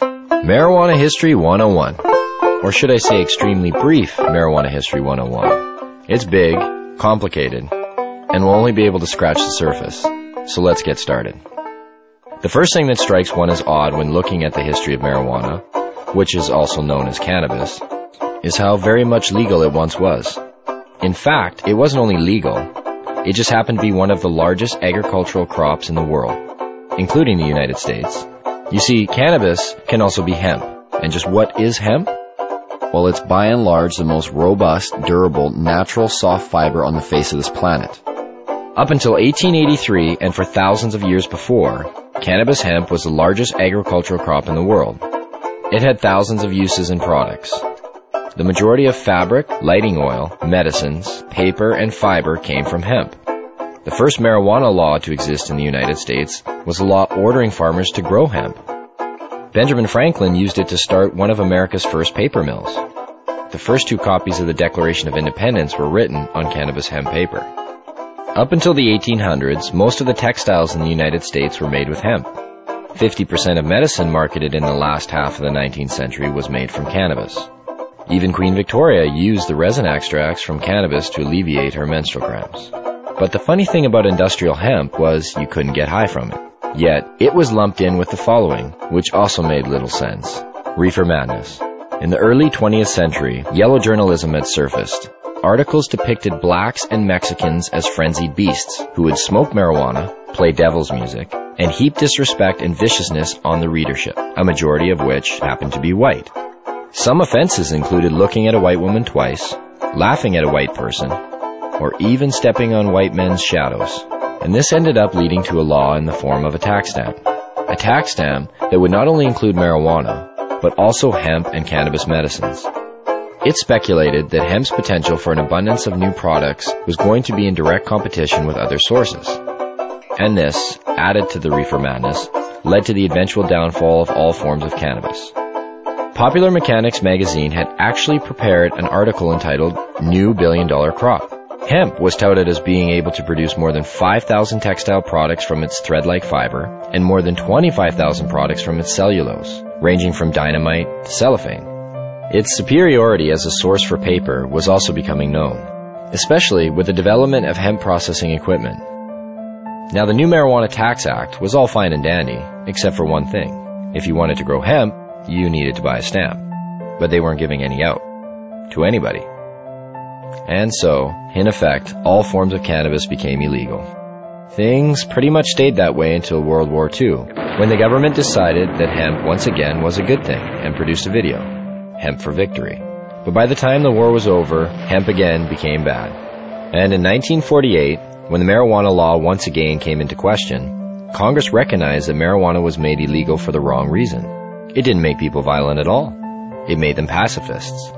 Marijuana History 101. Or should I say extremely brief Marijuana History 101. It's big, complicated, and we'll only be able to scratch the surface. So let's get started. The first thing that strikes one as odd when looking at the history of marijuana, which is also known as cannabis, is how very much legal it once was. In fact, it wasn't only legal, it just happened to be one of the largest agricultural crops in the world, including the United States. You see, cannabis can also be hemp. And just what is hemp? Well, it's by and large the most robust, durable, natural soft fiber on the face of this planet. Up until 1883, and for thousands of years before, cannabis hemp was the largest agricultural crop in the world. It had thousands of uses and products. The majority of fabric, lighting oil, medicines, paper, and fiber came from hemp. The first marijuana law to exist in the United States was a law ordering farmers to grow hemp. Benjamin Franklin used it to start one of America's first paper mills. The first 2 copies of the Declaration of Independence were written on cannabis hemp paper. Up until the 1800s, most of the textiles in the United States were made with hemp. 50% of medicine marketed in the last half of the 19th century was made from cannabis. Even Queen Victoria used the resin extracts from cannabis to alleviate her menstrual cramps. But the funny thing about industrial hemp was you couldn't get high from it. Yet, it was lumped in with the following, which also made little sense. Reefer madness. In the early 20th century, yellow journalism had surfaced. Articles depicted blacks and Mexicans as frenzied beasts who would smoke marijuana, play devil's music, and heap disrespect and viciousness on the readership, a majority of which happened to be white. Some offenses included looking at a white woman twice, laughing at a white person, or even stepping on white men's shadows. And this ended up leading to a law in the form of a tax stamp. A tax stamp that would not only include marijuana, but also hemp and cannabis medicines. It's speculated that hemp's potential for an abundance of new products was going to be in direct competition with other sources. And this, added to the reefer madness, led to the eventual downfall of all forms of cannabis. Popular Mechanics magazine had actually prepared an article entitled New Billion-Dollar Crop. Hemp was touted as being able to produce more than 5,000 textile products from its thread-like fiber and more than 25,000 products from its cellulose, ranging from dynamite to cellophane. Its superiority as a source for paper was also becoming known, especially with the development of hemp processing equipment. Now, the new Marijuana Tax Act was all fine and dandy, except for one thing. If you wanted to grow hemp, you needed to buy a stamp. But they weren't giving any out to anybody. And so, in effect, all forms of cannabis became illegal. Things pretty much stayed that way until World War II, when the government decided that hemp once again was a good thing and produced a video, Hemp for Victory. But by the time the war was over, hemp again became bad. And in 1948, when the marijuana law once again came into question, Congress recognized that marijuana was made illegal for the wrong reason. It didn't make people violent at all. It made them pacifists.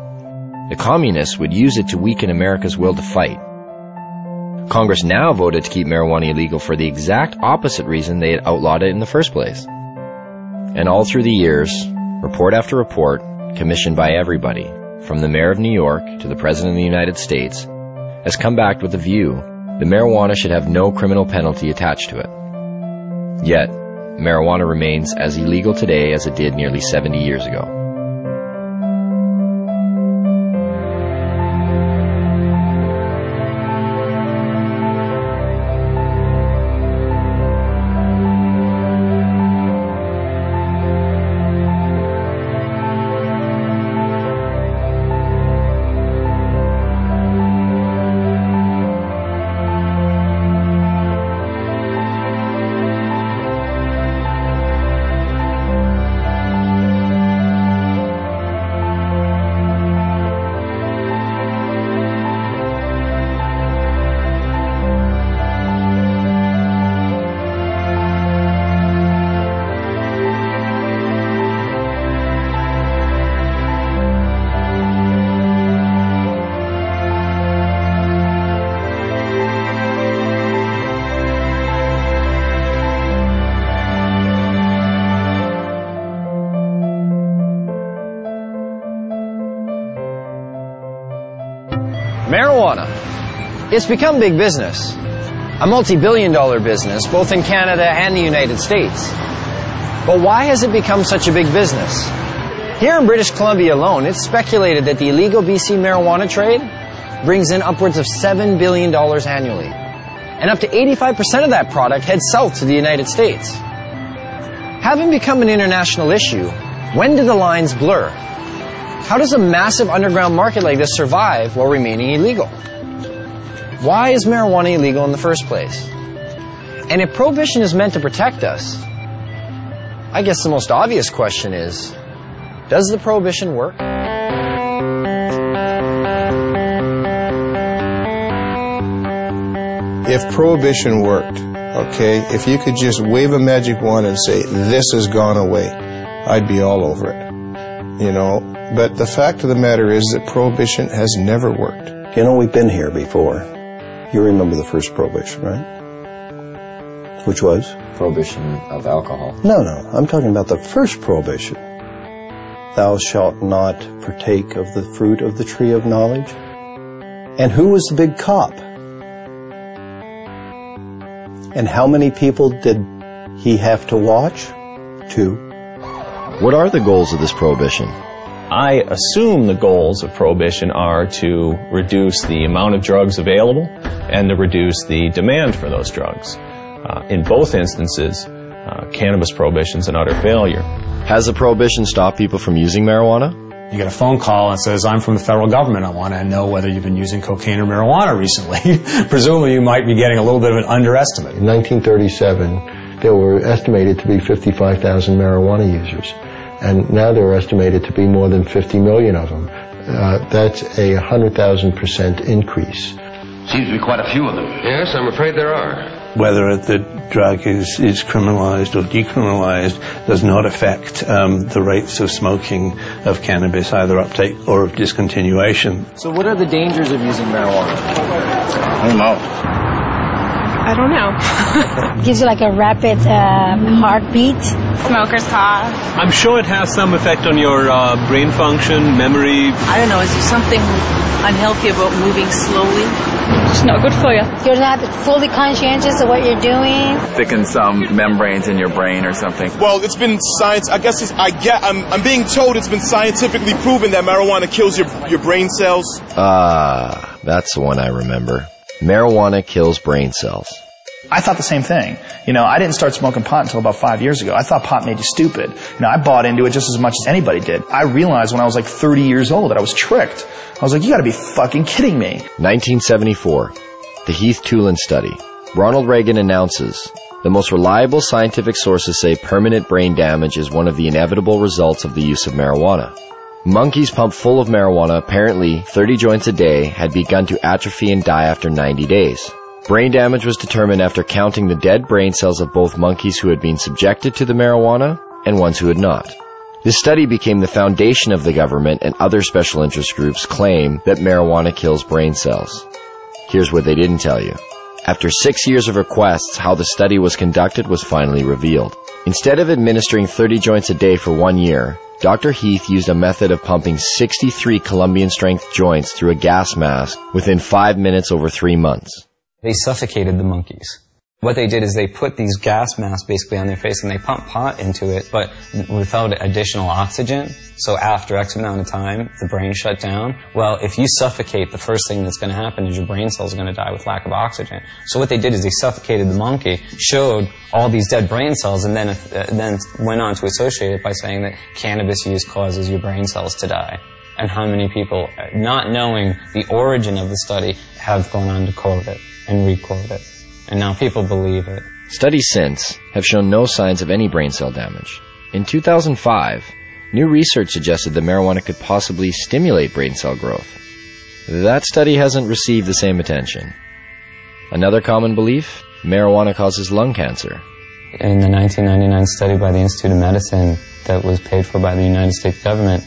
The communists would use it to weaken America's will to fight. Congress now voted to keep marijuana illegal for the exact opposite reason they had outlawed it in the first place. And all through the years, report after report, commissioned by everybody, from the mayor of New York to the president of the United States, has come back with the view that marijuana should have no criminal penalty attached to it. Yet, marijuana remains as illegal today as it did nearly 70 years ago. Marijuana. It's become big business. A multi-billion-dollar business, both in Canada and the United States. But why has it become such a big business? Here in British Columbia alone, it's speculated that the illegal BC marijuana trade brings in upwards of $7 billion annually. And up to 85% of that product heads south to the United States. Having become an international issue, when do the lines blur? How does a massive underground market like this survive while remaining illegal? Why is marijuana illegal in the first place? And if prohibition is meant to protect us, I guess the most obvious question is, does the prohibition work? If prohibition worked, okay, if you could just wave a magic wand and say, this has gone away, I'd be all over it, you know. But the fact of the matter is that prohibition has never worked. You know, we've been here before. You remember the first prohibition, right? Which was? Prohibition of alcohol. No, I'm talking about the first prohibition. Thou shalt not partake of the fruit of the tree of knowledge. And who was the big cop? And how many people did he have to watch? 2. What are the goals of this prohibition? I assume the goals of prohibition are to reduce the amount of drugs available and to reduce the demand for those drugs. In both instances, cannabis prohibition is an utter failure. Has the prohibition stopped people from using marijuana? You get a phone call and says, I'm from the federal government. I want to know whether you've been using cocaine or marijuana recently. Presumably you might be getting a little bit of an underestimate. In 1937, there were estimated to be 55,000 marijuana users. And now there are estimated to be more than 50 million of them. That's a 100,000% increase. Seems to be quite a few of them. Yes, I'm afraid there are. Whether the drug is criminalized or decriminalized does not affect the rates of smoking of cannabis, either uptake or of discontinuation. So what are the dangers of using marijuana? I don't know. I don't know. Gives you like a rapid heartbeat. Smoker's cough. I'm sure it has some effect on your brain function, memory. I don't know, is there something unhealthy about moving slowly? It's not good for you. You're not fully conscientious of what you're doing. Thicken some membranes in your brain or something. Well, it's been science. I guess I'm being told it's been scientifically proven that marijuana kills your brain cells. That's the one I remember. Marijuana kills brain cells. I thought the same thing. You know, I didn't start smoking pot until about 5 years ago. I thought pot made you stupid. You know, I bought into it just as much as anybody did. I realized when I was like 30 years old that I was tricked. I was like, you gotta be fucking kidding me. 1974. The Heath-Tulin study. Ronald Reagan announces, the most reliable scientific sources say permanent brain damage is one of the inevitable results of the use of marijuana. Monkeys pumped full of marijuana, apparently 30 joints a day, had begun to atrophy and die after 90 days. Brain damage was determined after counting the dead brain cells of both monkeys who had been subjected to the marijuana and ones who had not. This study became the foundation of the government and other special interest groups' claim that marijuana kills brain cells. Here's what they didn't tell you. After 6 years of requests, how the study was conducted was finally revealed. Instead of administering 30 joints a day for 1 year, Dr. Heath used a method of pumping 63 Colombian-strength joints through a gas mask within 5 minutes over 3 months. They suffocated the monkeys. What they did is they put these gas masks basically on their face and they pumped pot into it, but without additional oxygen. So after X amount of time, the brain shut down. Well, if you suffocate, the first thing that's going to happen is your brain cells are going to die with lack of oxygen. So what they did is they suffocated the monkey, showed all these dead brain cells, and then went on to associate it by saying that cannabis use causes your brain cells to die. And how many people, not knowing the origin of the study, have gone on to quote it and re-quote it. And now people believe it. Studies since have shown no signs of any brain cell damage. In 2005, new research suggested that marijuana could possibly stimulate brain cell growth. That study hasn't received the same attention. Another common belief, marijuana causes lung cancer. In the 1999 study by the Institute of Medicine that was paid for by the United States government,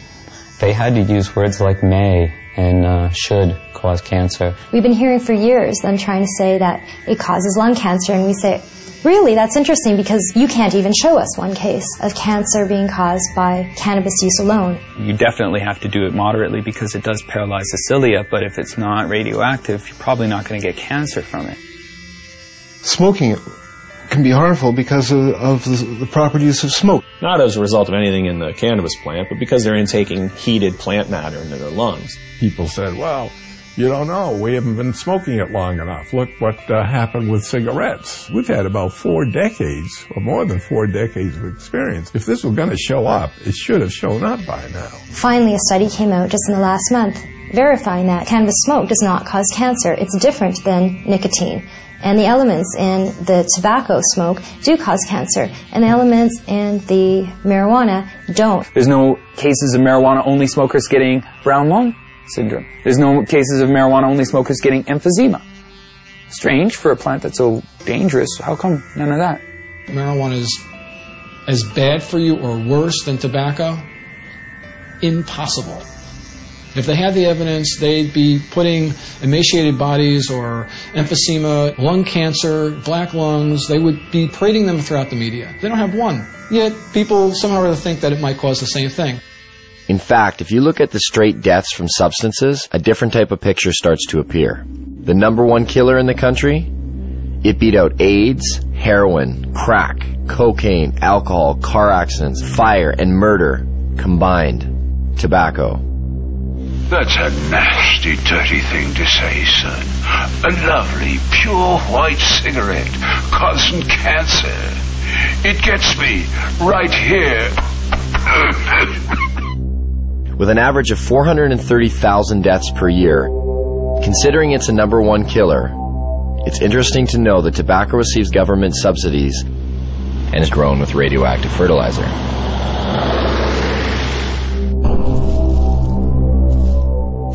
they had to use words like may and should cause cancer. We've been hearing for years them trying to say that it causes lung cancer, and we say, really, that's interesting because you can't even show us one case of cancer being caused by cannabis use alone. You definitely have to do it moderately because it does paralyze the cilia, but if it's not radioactive, you're probably not going to get cancer from it. Smoking can be harmful because of the proper use of smoke. Not as a result of anything in the cannabis plant, but because they're intaking heated plant matter into their lungs. People said, well, you don't know. We haven't been smoking it long enough. Look what happened with cigarettes. We've had about 4 decades, or more than 4 decades of experience. If this was going to show up, it should have shown up by now. Finally, a study came out just in the last month verifying that cannabis smoke does not cause cancer. It's different than nicotine. And the elements in the tobacco smoke do cause cancer, and the elements in the marijuana don't. There's no cases of marijuana-only smokers getting brown lung syndrome. There's no cases of marijuana-only smokers getting emphysema. Strange for a plant that's so dangerous. How come none of that? Marijuana is as bad for you or worse than tobacco? Impossible. If they had the evidence, they'd be putting emaciated bodies or emphysema, lung cancer, black lungs, they would be parading them throughout the media. They don't have one. Yet people somehow or other think that it might cause the same thing. In fact, if you look at the straight deaths from substances, a different type of picture starts to appear. The #1 killer in the country? It beat out AIDS, heroin, crack, cocaine, alcohol, car accidents, fire, and murder combined. Tobacco. That's a nasty, dirty thing to say, son. A lovely, pure white cigarette causing cancer. It gets me right here. With an average of 430,000 deaths per year, considering it's a #1 killer, it's interesting to know that tobacco receives government subsidies and is grown with radioactive fertilizer.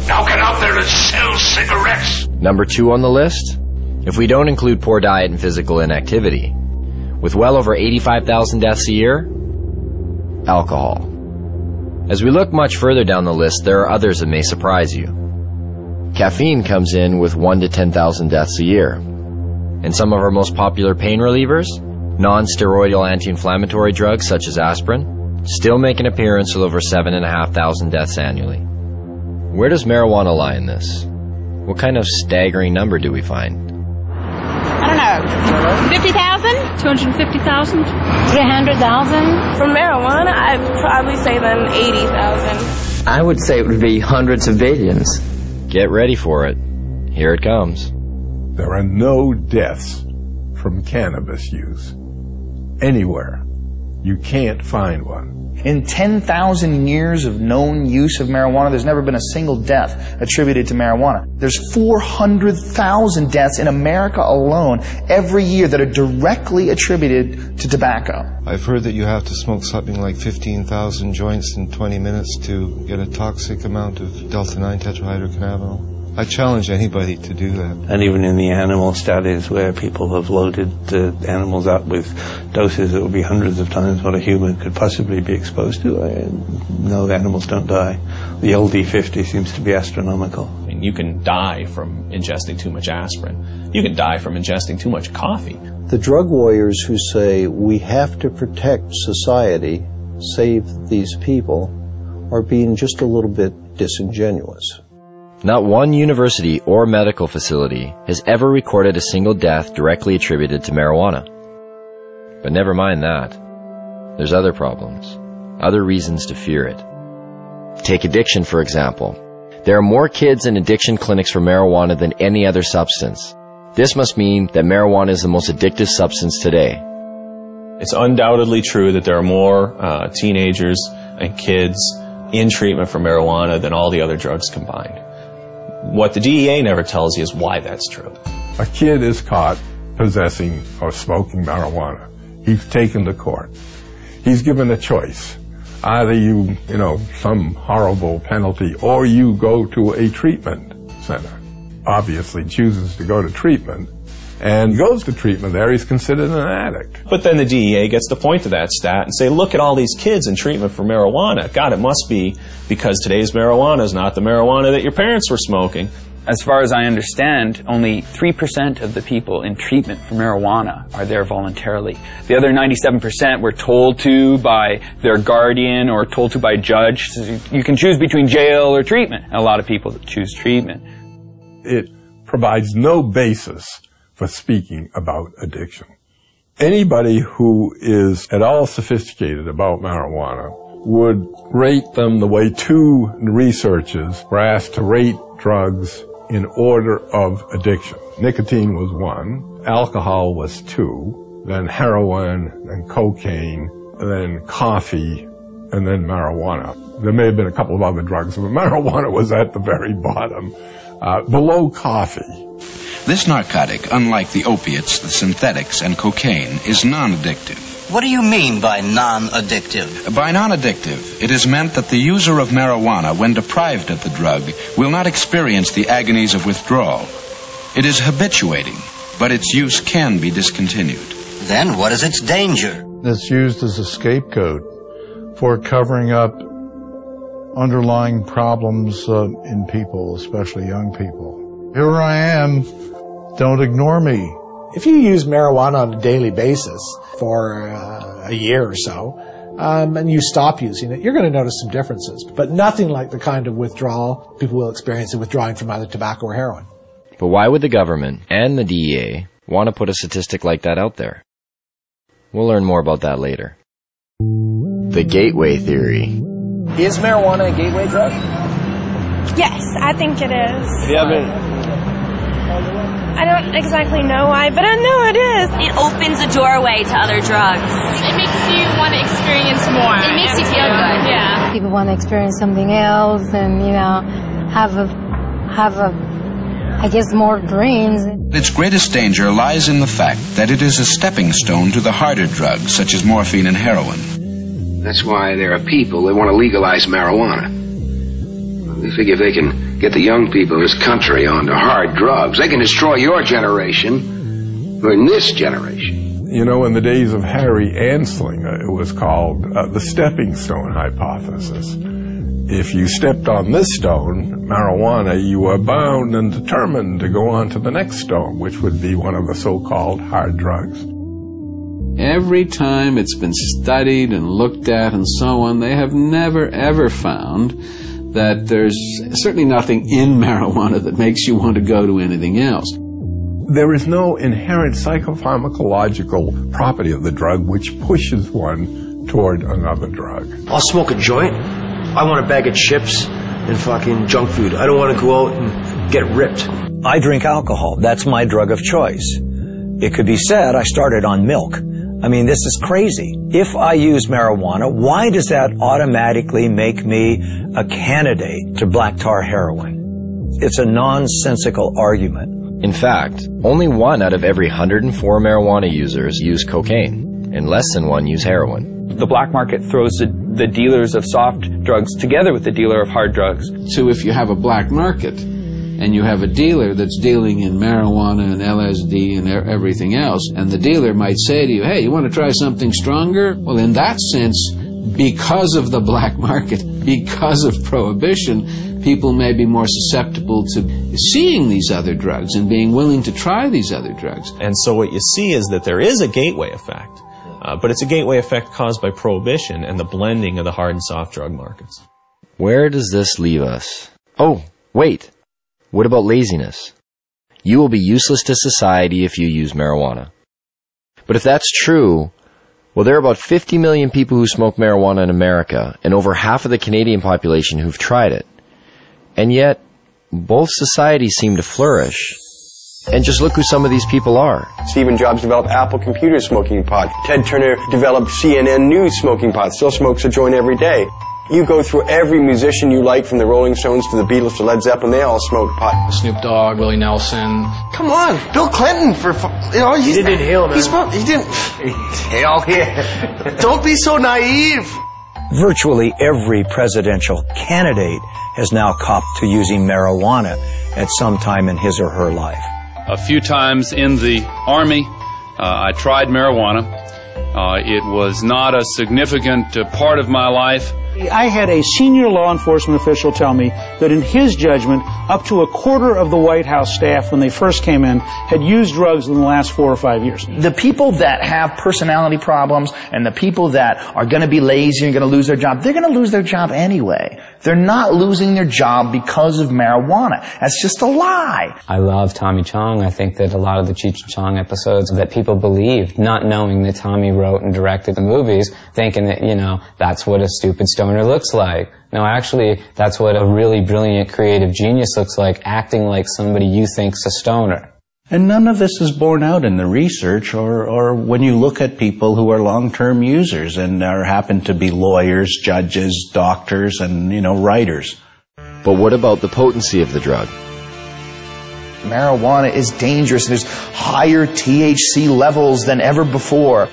Now get out there and sell cigarettes! #2 on the list? If we don't include poor diet and physical inactivity, with well over 85,000 deaths a year, alcohol. As we look much further down the list, there are others that may surprise you. Caffeine comes in with 1 to 10,000 deaths a year. And some of our most popular pain relievers, non-steroidal anti-inflammatory drugs such as aspirin, still make an appearance with over 7,500 deaths annually. Where does marijuana lie in this? What kind of staggering number do we find? I don't know. 50,000? 250,000? 300,000? For marijuana, I'd probably say then 80,000. I would say it would be hundreds of billions. Get ready for it. Here it comes. There are no deaths from cannabis use anywhere. You can't find one. In 10,000 years of known use of marijuana, there's never been a single death attributed to marijuana. There's 400,000 deaths in America alone every year that are directly attributed to tobacco. I've heard that you have to smoke something like 15,000 joints in 20 minutes to get a toxic amount of delta-9 tetrahydrocannabinol. I challenge anybody to do that. And even in the animal studies where people have loaded the animals up with doses that would be hundreds of times what a human could possibly be exposed to, no, the animals don't die. The LD50 seems to be astronomical. I mean, you can die from ingesting too much aspirin. You can die from ingesting too much coffee. The drug warriors who say we have to protect society, save these people, are being just a little bit disingenuous. Not one university or medical facility has ever recorded a single death directly attributed to marijuana. But never mind that. There's other problems, other reasons to fear it. Take addiction, for example. There are more kids in addiction clinics for marijuana than any other substance. This must mean that marijuana is the most addictive substance today. It's undoubtedly true that there are more teenagers and kids in treatment for marijuana than all the other drugs combined. What the DEA never tells you is why that's true. A kid is caught possessing or smoking marijuana. He's taken to court. He's given a choice. Either you some horrible penalty, or you go to a treatment center. Obviously chooses to go to treatment, and goes to treatment there, he's considered an addict. But then the DEA gets to point to that stat and say, look at all these kids in treatment for marijuana. God, it must be because today's marijuana is not the marijuana that your parents were smoking. As far as I understand, only 3% of the people in treatment for marijuana are there voluntarily. The other 97% were told to by their guardian or told to by a judge. So you can choose between jail or treatment. And a lot of people choose treatment. It provides no basis for speaking about addiction. Anybody who is at all sophisticated about marijuana would rate them the way two researchers were asked to rate drugs in order of addiction. Nicotine was 1, alcohol was 2, then heroin, then cocaine, then coffee, and then marijuana. There may have been a couple of other drugs, but marijuana was at the very bottom, below coffee. This narcotic, unlike the opiates, the synthetics, and cocaine, is non-addictive. What do you mean by non-addictive? By non-addictive, it is meant that the user of marijuana, when deprived of the drug, will not experience the agonies of withdrawal. It is habituating, but its use can be discontinued. Then what is its danger? It's used as a scapegoat for covering up underlying problems in people, especially young people. Here I am. Don't ignore me. If you use marijuana on a daily basis for a year or so, and you stop using it, you're going to notice some differences, but nothing like the kind of withdrawal people will experience in withdrawing from either tobacco or heroin. But why would the government and the DEA want to put a statistic like that out there? We'll learn more about that later. The gateway theory. Is marijuana a gateway drug? Yes, I think it is. I don't exactly know why, but I know it is. It opens a doorway to other drugs. It makes you want to experience more. It makes you feel good. Yeah. People want to experience something else and, have I guess, more dreams. Its greatest danger lies in the fact that it is a stepping stone to the harder drugs, such as morphine and heroin. That's why there are people that want to legalize marijuana. They figure if they can get the young people of this country onto hard drugs, they can destroy your generation, or in this generation. You know, in the days of Harry Anslinger, it was called the stepping stone hypothesis. If you stepped on this stone, marijuana, you were bound and determined to go on to the next stone, which would be one of the so-called hard drugs. Every time it's been studied and looked at and so on, they have never ever found that there's certainly nothing in marijuana that makes you want to go to anything else. There is no inherent psychopharmacological property of the drug which pushes one toward another drug. I'll smoke a joint. I want a bag of chips and fucking junk food. I don't want to go out and get ripped. I drink alcohol. That's my drug of choice. It could be said I started on milk. I mean, this is crazy. If I use marijuana, why does that automatically make me a candidate to black tar heroin? It's a nonsensical argument. In fact, only 1 out of every 104 marijuana users use cocaine, and less than 1 use heroin. The black market throws the dealers of soft drugs together with the dealer of hard drugs. So if you have a black market, and you have a dealer that's dealing in marijuana and LSD and everything else, and the dealer might say to you, hey, you want to try something stronger? Well, in that sense, because of the black market, because of prohibition, people may be more susceptible to seeing these other drugs and being willing to try these other drugs. And so what you see is that there is a gateway effect, but it's a gateway effect caused by prohibition and the blending of the hard and soft drug markets. Where does this leave us? Oh, wait. What about laziness? You will be useless to society if you use marijuana. But if that's true, well, there are about 50 million people who smoke marijuana in America, and over half of the Canadian population who've tried it. And yet, both societies seem to flourish. And just look who some of these people are. Stephen Jobs developed Apple Computer smoking pot. Ted Turner developed CNN News smoking pot. Still smokes a joint every day. You go through every musician you like, from the Rolling Stones to the Beatles to Led Zeppelin, they all smoke pot. Snoop Dogg, Willie Nelson. Come on, Bill Clinton, he didn't inhale, man. He didn't inhale, yeah. Don't be so naive. Virtually every presidential candidate has now copped to using marijuana at some time in his or her life. A few times in the Army, I tried marijuana. It was not a significant part of my life. I had a senior law enforcement official tell me that in his judgment, up to a quarter of the White House staff when they first came in had used drugs in the last 4 or 5 years. The people that have personality problems and the people that are going to be lazy and going to lose their job, they're going to lose their job anyway. They're not losing their job because of marijuana. That's just a lie. I love Tommy Chong. I think that a lot of the Cheech and Chong episodes that people believed, not knowing that Tommy wrote and directed the movies, thinking that, you know, that's what a stupid stoner looks like. No, actually, that's what a really brilliant creative genius looks like, acting like somebody you think's a stoner. And none of this is borne out in the research or when you look at people who are long-term users and happen to be lawyers, judges, doctors, and, you know, writers. But what about the potency of the drug? Marijuana is dangerous. There's higher THC levels than ever before.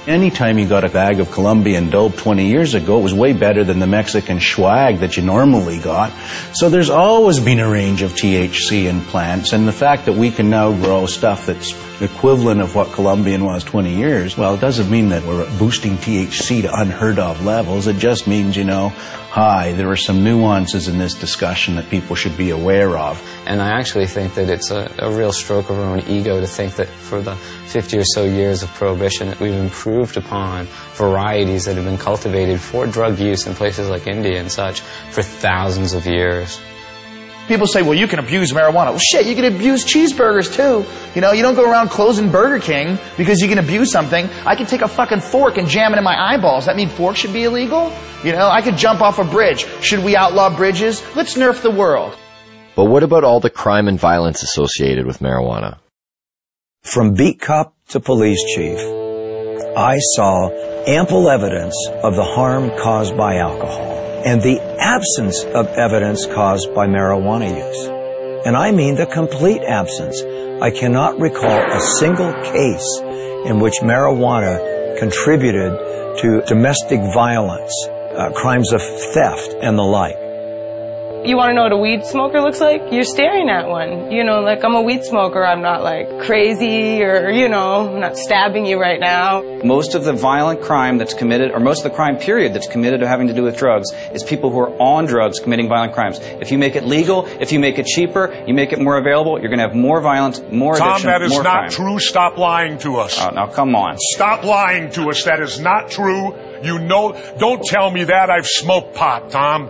Anytime you got a bag of Colombian dope 20 years ago, it was way better than the Mexican swag that you normally got. So there's always been a range of THC in plants, and the fact that we can now grow stuff that's equivalent of what Colombian was 20 years, well, it doesn't mean that we're boosting THC to unheard of levels. It just means, you know, hi, there are some nuances in this discussion that people should be aware of. And I actually think that it's a real stroke of our own ego to think that for the 50 or so years of Prohibition that we've improved upon varieties that have been cultivated for drug use in places like India and such for thousands of years. People say, well, you can abuse marijuana. Well, shit, you can abuse cheeseburgers, too. You know, you don't go around closing Burger King because you can abuse something. I can take a fucking fork and jam it in my eyeballs. That mean forks should be illegal? You know, I could jump off a bridge. Should we outlaw bridges? Let's nerf the world. But what about all the crime and violence associated with marijuana? From beat cop to police chief, I saw ample evidence of the harm caused by alcohol and the absence of evidence caused by marijuana use. And I mean the complete absence. I cannot recall a single case in which marijuana contributed to domestic violence, crimes of theft, and the like. You want to know what a weed smoker looks like? You're staring at one. You know, like, I'm a weed smoker. I'm not, like, crazy or, you know, I'm not stabbing you right now. Most of the violent crime that's committed, or most of the crime period that's committed having to do with drugs, is people who are on drugs committing violent crimes. If you make it legal, if you make it cheaper, you make it more available, you're going to have more violence, more addiction, Tom, that is more not crime. true. Stop lying to us. Oh, now come on. Stop lying to us. That is not true. You know, don't tell me that. I've smoked pot, Tom.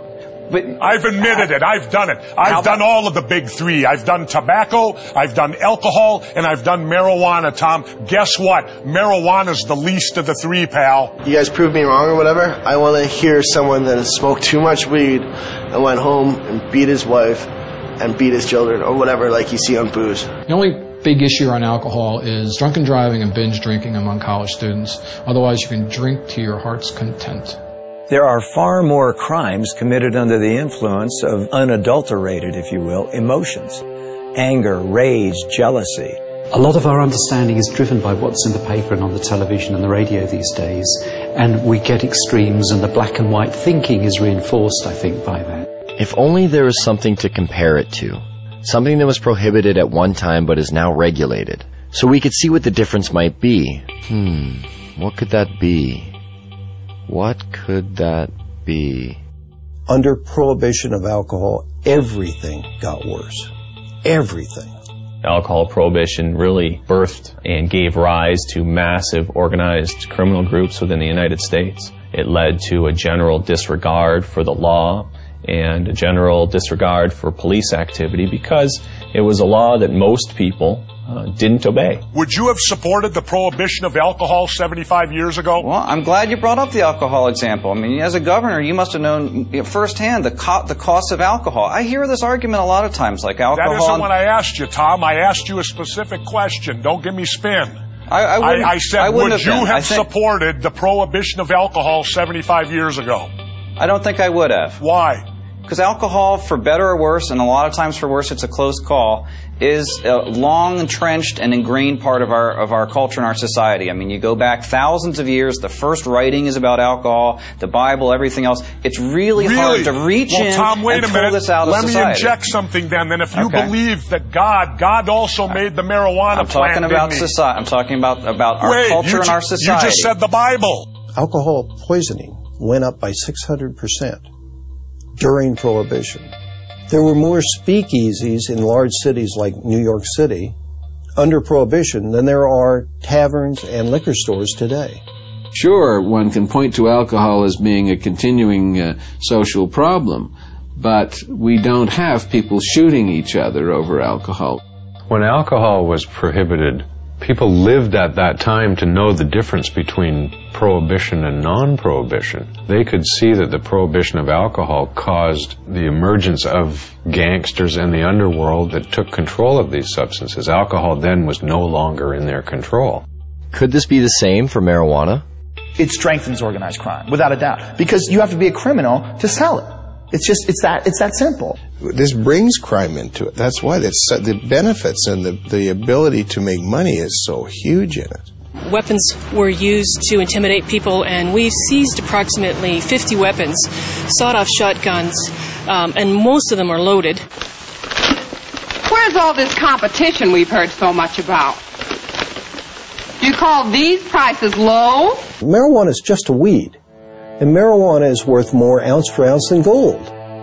But I've admitted it. I've done it. I've done all of the big three. I've done tobacco, I've done alcohol, and I've done marijuana, Tom. Guess what? Marijuana's the least of the three, pal. You guys prove me wrong or whatever. I want to hear someone that has smoked too much weed and went home and beat his wife and beat his children or whatever, like you see on booze. The only big issue on alcohol is drunken driving and binge drinking among college students. Otherwise, you can drink to your heart's content. There are far more crimes committed under the influence of unadulterated, if you will, emotions. Anger, rage, jealousy. A lot of our understanding is driven by what's in the paper and on the television and the radio these days, and we get extremes, and the black and white thinking is reinforced, I think, by that. If only there was something to compare it to. Something that was prohibited at one time but is now regulated. So we could see what the difference might be. What could that be? What could that be? Under prohibition of alcohol, everything got worse. Everything. Alcohol prohibition really birthed and gave rise to massive organized criminal groups within the United States. It led to a general disregard for the law and a general disregard for police activity because it was a law that most people didn't obey. Would you have supported the prohibition of alcohol 75 years ago? Well, I'm glad you brought up the alcohol example. I mean, as a governor, you must have known firsthand the cost of alcohol. I hear this argument a lot of times, like alcohol. That isn't what I asked you, Tom. I asked you a specific question. Don't give me spin. I said, would you have supported the prohibition of alcohol 75 years ago? I don't think I would have. Why? Because alcohol, for better or worse, and a lot of times for worse, it's a close call, is a long entrenched and ingrained part of our culture and our society. I mean, you go back thousands of years, the first writing is about alcohol, the Bible, everything else. It's really hard to reach in Tom, wait and a pull minute. this out of Let society. me inject something then. Then if you believe that God also made the marijuana I'm talking plant, about society. I'm talking about our Wait, culture and our society. You just said the Bible. Alcohol poisoning went up by 600% during Prohibition. There were more speakeasies in large cities like New York City under Prohibition than there are taverns and liquor stores today. Sure, one can point to alcohol as being a continuing social problem, but we don't have people shooting each other over alcohol. When alcohol was prohibited, people lived at that time to know the difference between prohibition and non-prohibition. They could see that the prohibition of alcohol caused the emergence of gangsters in the underworld that took control of these substances. Alcohol then was no longer in their control. Could this be the same for marijuana? It strengthens organized crime, without a doubt, because you have to be a criminal to sell it. It's that simple. This brings crime into it. That's why the benefits and the ability to make money is so huge in it. Weapons were used to intimidate people, and we've seized approximately 50 weapons, sawed-off shotguns, and most of them are loaded. Where's all this competition we've heard so much about? Do you call these prices low? Marijuana is just a weed, and marijuana is worth more ounce for ounce than gold.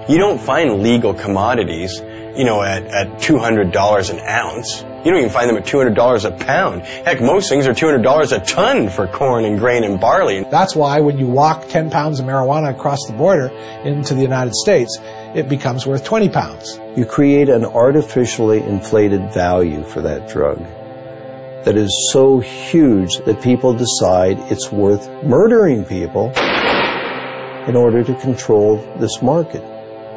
You don't find legal commodities, at $200 an ounce. You don't even find them at $200 a pound. Heck, most things are $200 a ton for corn and grain and barley. That's why when you walk 10 pounds of marijuana across the border into the United States, it becomes worth 20 pounds. You create an artificially inflated value for that drug that is so huge that people decide it's worth murdering people in order to control this market.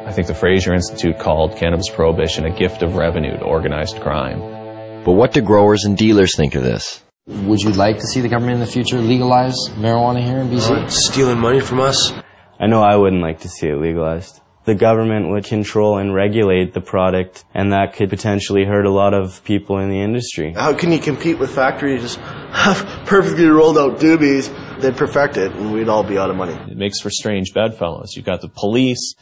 I think the Fraser Institute called cannabis prohibition a gift of revenue to organized crime. But what do growers and dealers think of this? Would you like to see the government in the future legalize marijuana here in BC? Stealing money from us? I know I wouldn't like to see it legalized. The government would control and regulate the product, and that could potentially hurt a lot of people in the industry. How can you compete with factories have perfectly rolled out doobies? They'd perfect it, and we'd all be out of money. It makes for strange bedfellows. You've got the police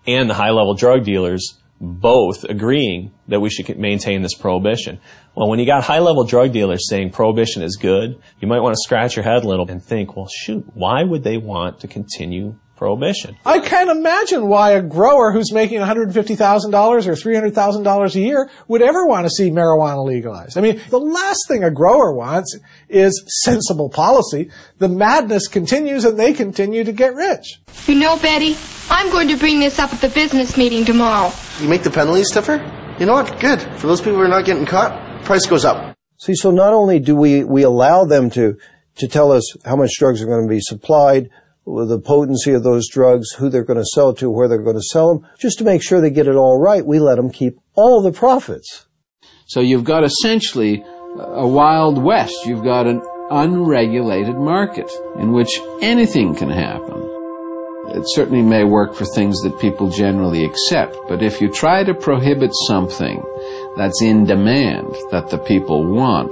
and the high-level drug dealers both agreeing that we should maintain this prohibition. Well, when you got high-level drug dealers saying prohibition is good, you might want to scratch your head a little and think, well, shoot, why would they want to continue prohibition? I can't imagine why a grower who's making $150,000 or $300,000 a year would ever want to see marijuana legalized. I mean, the last thing a grower wants is sensible policy. The madness continues and they continue to get rich. You know, Betty, I'm going to bring this up at the business meeting tomorrow. You make the penalties stiffer? You know what? Good. For those people who are not getting caught, price goes up. See, so not only do we allow them to tell us how much drugs are going to be supplied, the potency of those drugs, who they're going to sell to, where they're going to sell them, just to make sure they get it all right, we let them keep all the profits. So you've got essentially a Wild West. You've got an unregulated market in which anything can happen. It certainly may work for things that people generally accept, but if you try to prohibit something that's in demand, that the people want,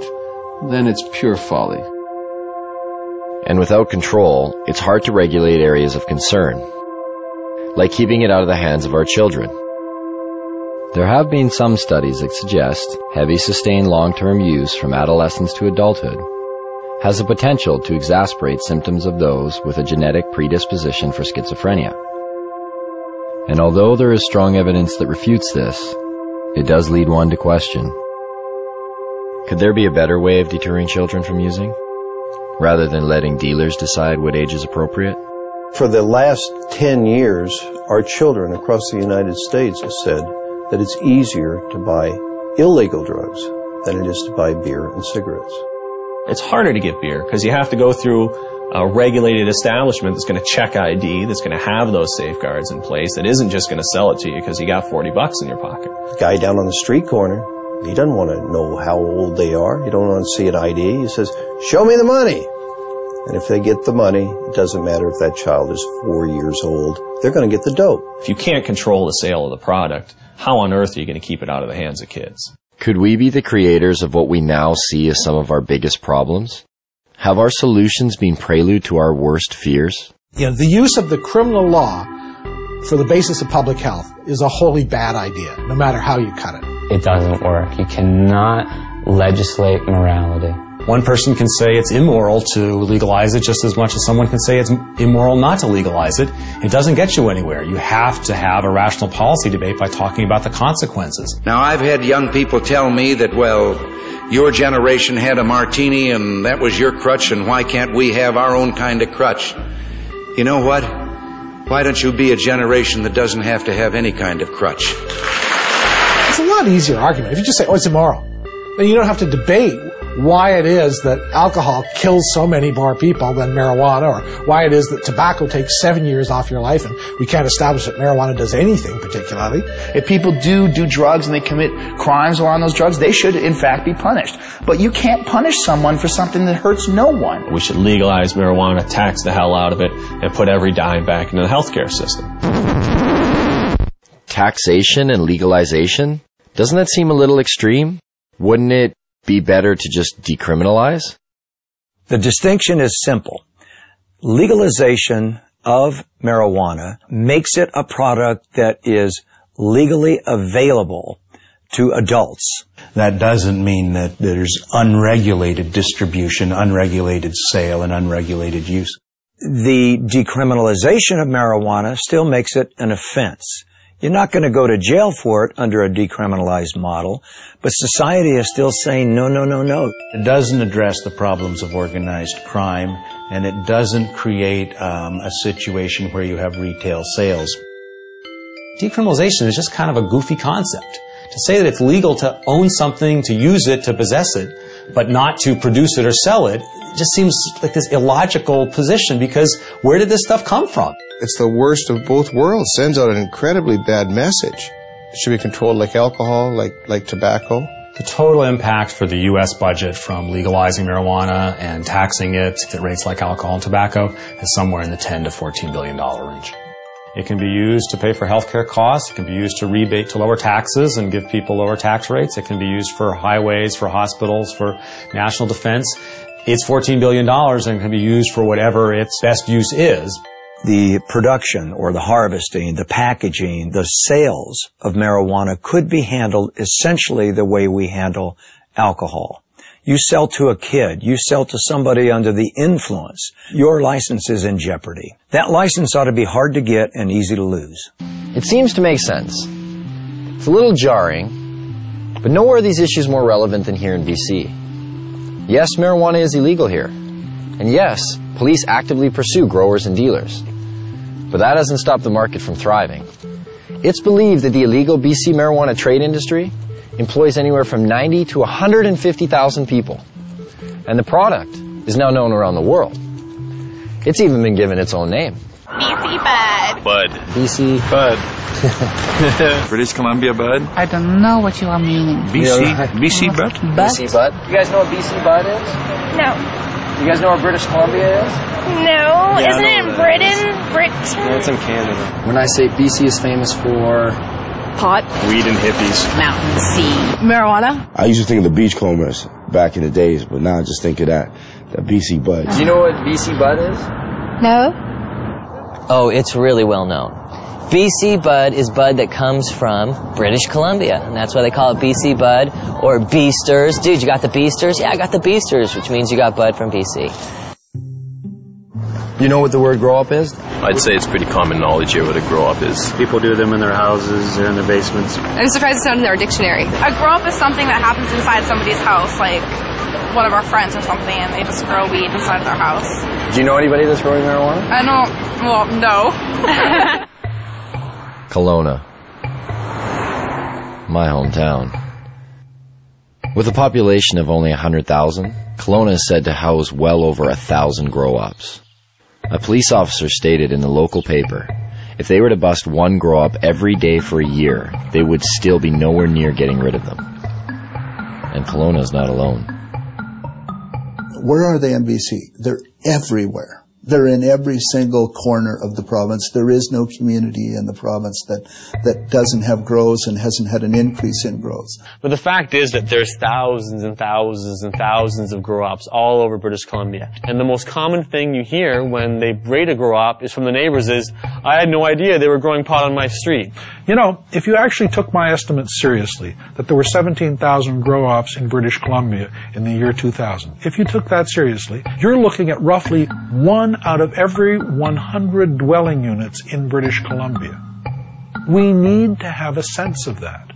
then it's pure folly. And without control, it's hard to regulate areas of concern, like keeping it out of the hands of our children. There have been some studies that suggest heavy sustained long-term use from adolescence to adulthood has the potential to exacerbate symptoms of those with a genetic predisposition for schizophrenia. And although there is strong evidence that refutes this, it does lead one to question, could there be a better way of deterring children from using, rather than letting dealers decide what age is appropriate? For the last 10 years, our children across the United States have said that it's easier to buy illegal drugs than it is to buy beer and cigarettes. It's harder to get beer because you have to go through a regulated establishment that's going to check ID, that's going to have those safeguards in place, that isn't just going to sell it to you because you got $40 in your pocket. The guy down on the street corner, he doesn't want to know how old they are. He don't want to see an ID. He says, show me the money. And if they get the money, it doesn't matter if that child is 4 years old. They're going to get the dope. If you can't control the sale of the product, how on earth are you going to keep it out of the hands of kids? Could we be the creators of what we now see as some of our biggest problems? Have our solutions been prelude to our worst fears? The use of the criminal law for the basis of public health is a wholly bad idea, no matter how you cut it. It doesn't work. You cannot legislate morality. One person can say it's immoral to legalize it just as much as someone can say it's immoral not to legalize it. It doesn't get you anywhere. You have to have a rational policy debate by talking about the consequences. Now, I've had young people tell me that, well, your generation had a martini and that was your crutch, and why can't we have our own kind of crutch? You know what? Why don't you be a generation that doesn't have to have any kind of crutch? It's a lot easier argument. If you just say, oh, it's immoral, then you don't have to debate why it is that alcohol kills so many more people than marijuana, or why it is that tobacco takes 7 years off your life and we can't establish that marijuana does anything particularly. If people do drugs and they commit crimes while on those drugs, they should in fact be punished. But you can't punish someone for something that hurts no one. We should legalize marijuana, tax the hell out of it, and put every dime back into the healthcare system. Taxation and legalization? Doesn't that seem a little extreme? Wouldn't it be better to just decriminalize? The distinction is simple. Legalization of marijuana makes it a product that is legally available to adults. That doesn't mean that there's unregulated distribution, unregulated sale, and unregulated use. The decriminalization of marijuana still makes it an offense. You're not going to go to jail for it under a decriminalized model, but society is still saying no, no, no, no. It doesn't address the problems of organized crime, and it doesn't create a situation where you have retail sales. Decriminalization is just kind of a goofy concept. To say that it's legal to own something, to use it, to possess it, but not to produce it or sell it, just seems like this illogical position, because where did this stuff come from? It's the worst of both worlds. Sends out an incredibly bad message. It should be controlled like alcohol, like tobacco. The total impact for the U.S. budget from legalizing marijuana and taxing it at rates like alcohol and tobacco is somewhere in the $10 to $14 billion range. It can be used to pay for healthcare costs. It can be used to rebate to lower taxes and give people lower tax rates. It can be used for highways, for hospitals, for national defense. It's $14 billion and can be used for whatever its best use is. The production or the harvesting, the packaging, the sales of marijuana could be handled essentially the way we handle alcohol. You sell to a kid, you sell to somebody under the influence, your license is in jeopardy. That license ought to be hard to get and easy to lose. It seems to make sense. It's a little jarring, but nowhere are these issues more relevant than here in BC. Yes, marijuana is illegal here. And yes, police actively pursue growers and dealers. But that doesn't stop the market from thriving. It's believed that the illegal BC marijuana trade industry employs anywhere from 90 to 150,000 people. And the product is now known around the world. It's even been given its own name. BC Bud. Bud. BC Bud. British Columbia Bud. I don't know what you are meaning. BC Bud? BC Bud. You guys know what BC Bud is? No. You guys know where British Columbia is? No. Isn't it in Britain? No, it's in Canada. When I say BC is famous for pot, weed and hippies, mountain, sea, marijuana. I used to think of the beachcombers back in the days, but now I just think of that BC Bud. Do you know what BC Bud is? No. Oh, it's really well known. BC Bud is bud that comes from British Columbia, and that's why they call it BC Bud or Beasters. Dude, you got the Beasters? Yeah, I got the Beasters, which means you got bud from BC. You know what the word grow up is? I'd say it's pretty common knowledge here what a grow up is. People do them in their houses or in their basements. I'm surprised it's not in their dictionary. A grow up is something that happens inside somebody's house, like one of our friends or something, and they just grow weed inside their house. Do you know anybody that's growing marijuana? I don't, well, no. Kelowna, my hometown. With a population of only 100,000, Kelowna is said to house well over 1,000 grow-ups. A police officer stated in the local paper, if they were to bust one grow-up every day for a year, they would still be nowhere near getting rid of them. And Kelowna is not alone. Where are they in BC? They're everywhere. They're in every single corner of the province. There is no community in the province that doesn't have grows and hasn't had an increase in grows. But the fact is that there's thousands and thousands and thousands of grow-ops all over British Columbia. And the most common thing you hear when they rate a grow-op is from the neighbors is, I had no idea they were growing pot on my street. You know, if you actually took my estimates seriously, that there were 17,000 grow-ops in British Columbia in the year 2000, if you took that seriously, you're looking at roughly 1 out of every 100 dwelling units in British Columbia. We need to have a sense of that.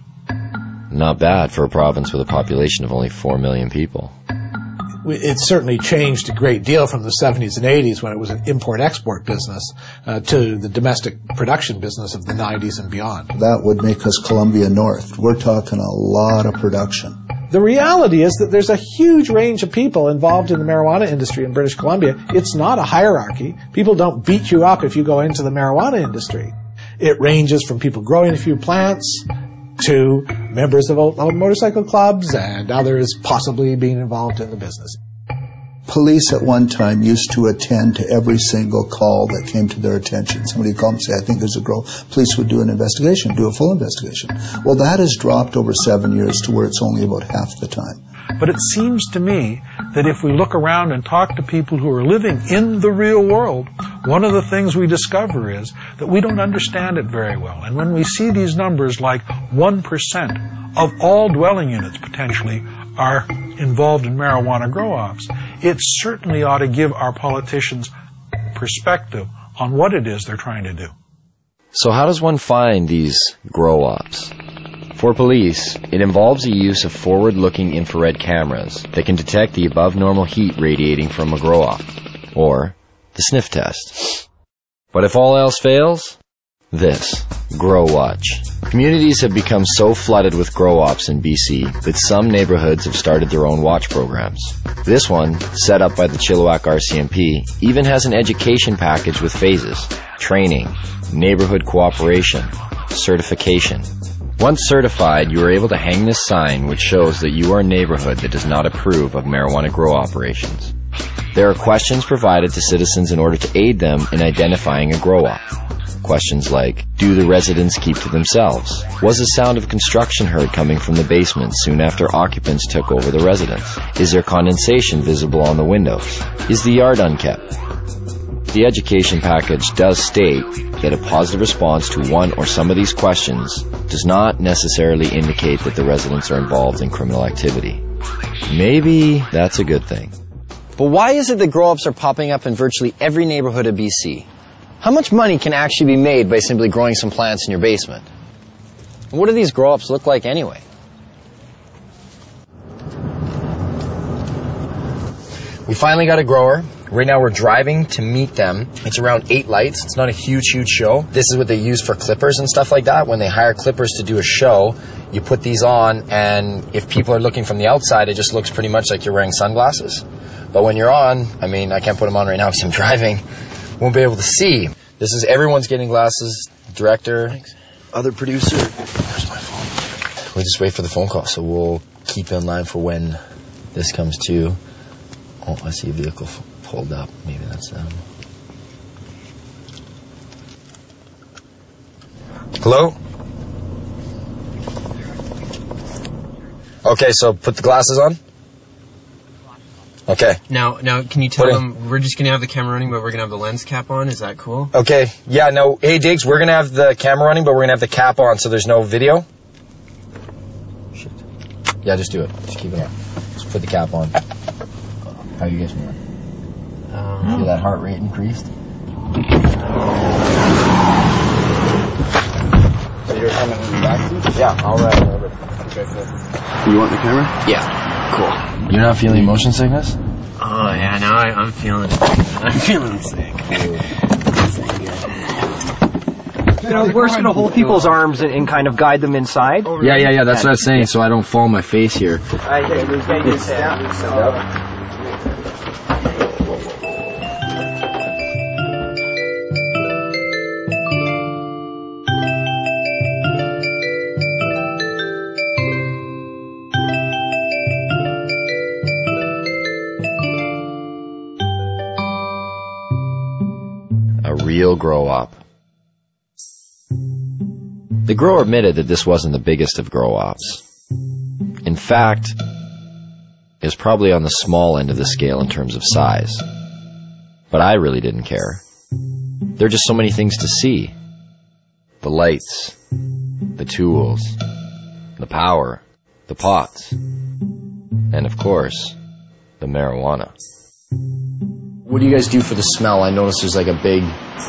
Not bad for a province with a population of only 4 million people. It's certainly changed a great deal from the 70s and 80s when it was an import-export business to the domestic production business of the 90s and beyond. That would make us Columbia North. We're talking a lot of production. The reality is that there's a huge range of people involved in the marijuana industry in British Columbia. It's not a hierarchy. People don't beat you up if you go into the marijuana industry. It ranges from people growing a few plants to members of motorcycle clubs and others possibly being involved in the business. Police at one time used to attend to every single call that came to their attention. Somebody would call and say, I think there's a grow. Police would do an investigation, do a full investigation. Well, that has dropped over 7 years to where it's only about half the time. But it seems to me that if we look around and talk to people who are living in the real world, one of the things we discover is that we don't understand it very well. And when we see these numbers like 1% of all dwelling units potentially are involved in marijuana grow-ops, it certainly ought to give our politicians perspective on what it is they're trying to do. So how does one find these grow-ops? For police, it involves the use of forward-looking infrared cameras that can detect the above-normal heat radiating from a grow-op, or the sniff test. But if all else fails, this, Grow Watch. Communities have become so flooded with grow-ops in BC that some neighborhoods have started their own watch programs. This one, set up by the Chilliwack RCMP, even has an education package with phases: training, neighborhood cooperation, certification. Once certified, you are able to hang this sign which shows that you are a neighborhood that does not approve of marijuana grow operations. There are questions provided to citizens in order to aid them in identifying a grow-op. Questions like, do the residents keep to themselves? Was the sound of construction heard coming from the basement soon after occupants took over the residence? Is there condensation visible on the windows? Is the yard unkept? The education package does state that a positive response to one or some of these questions does not necessarily indicate that the residents are involved in criminal activity. Maybe that's a good thing. But why is it that grow-ups are popping up in virtually every neighborhood of BC? How much money can actually be made by simply growing some plants in your basement? And what do these grow-ups look like anyway? We finally got a grower. Right now we're driving to meet them. It's around 8 lights. It's not a huge show. This is what they use for clippers and stuff like that. When they hire clippers to do a show, you put these on, and if people are looking from the outside, it just looks pretty much like you're wearing sunglasses. But when you're on, I mean, I can't put them on right now because I'm driving. Won't be able to see. This is everyone's getting glasses. Director, thanks. Other producer. Where's my phone? We'll just wait for the phone call, so we'll keep in line for when this comes to. Oh, I see a vehicle pulled up. Maybe that's them. Hello? Okay, so put the glasses on. Okay. Now, can you tell them we're just going to have the camera running, but we're going to have the lens cap on? Is that cool? Okay. Yeah, no. Hey, Diggs, we're going to have the camera running, but we're going to have the cap on so there's no video. Shit. Yeah, just do it. Just keep it on. Just put the cap on. How are you guys feeling? Feel that heart rate increased? So you're coming in the back seat? Yeah, I'll ride over. Okay, cool. You want the camera? Yeah. Cool. You're not feeling motion sickness? Oh, yeah, now I'm feeling sick. You know, we're just going to hold people's arms and kind of guide them inside. Yeah, that's what I was saying, so I don't fall on my face here. A real grow-op. The grower admitted that this wasn't the biggest of grow-ops. In fact, it was probably on the small end of the scale in terms of size. But I really didn't care. There are just so many things to see. The lights, the tools, the power, the pots, and of course, the marijuana. What do you guys do for the smell? I noticed there's like a big...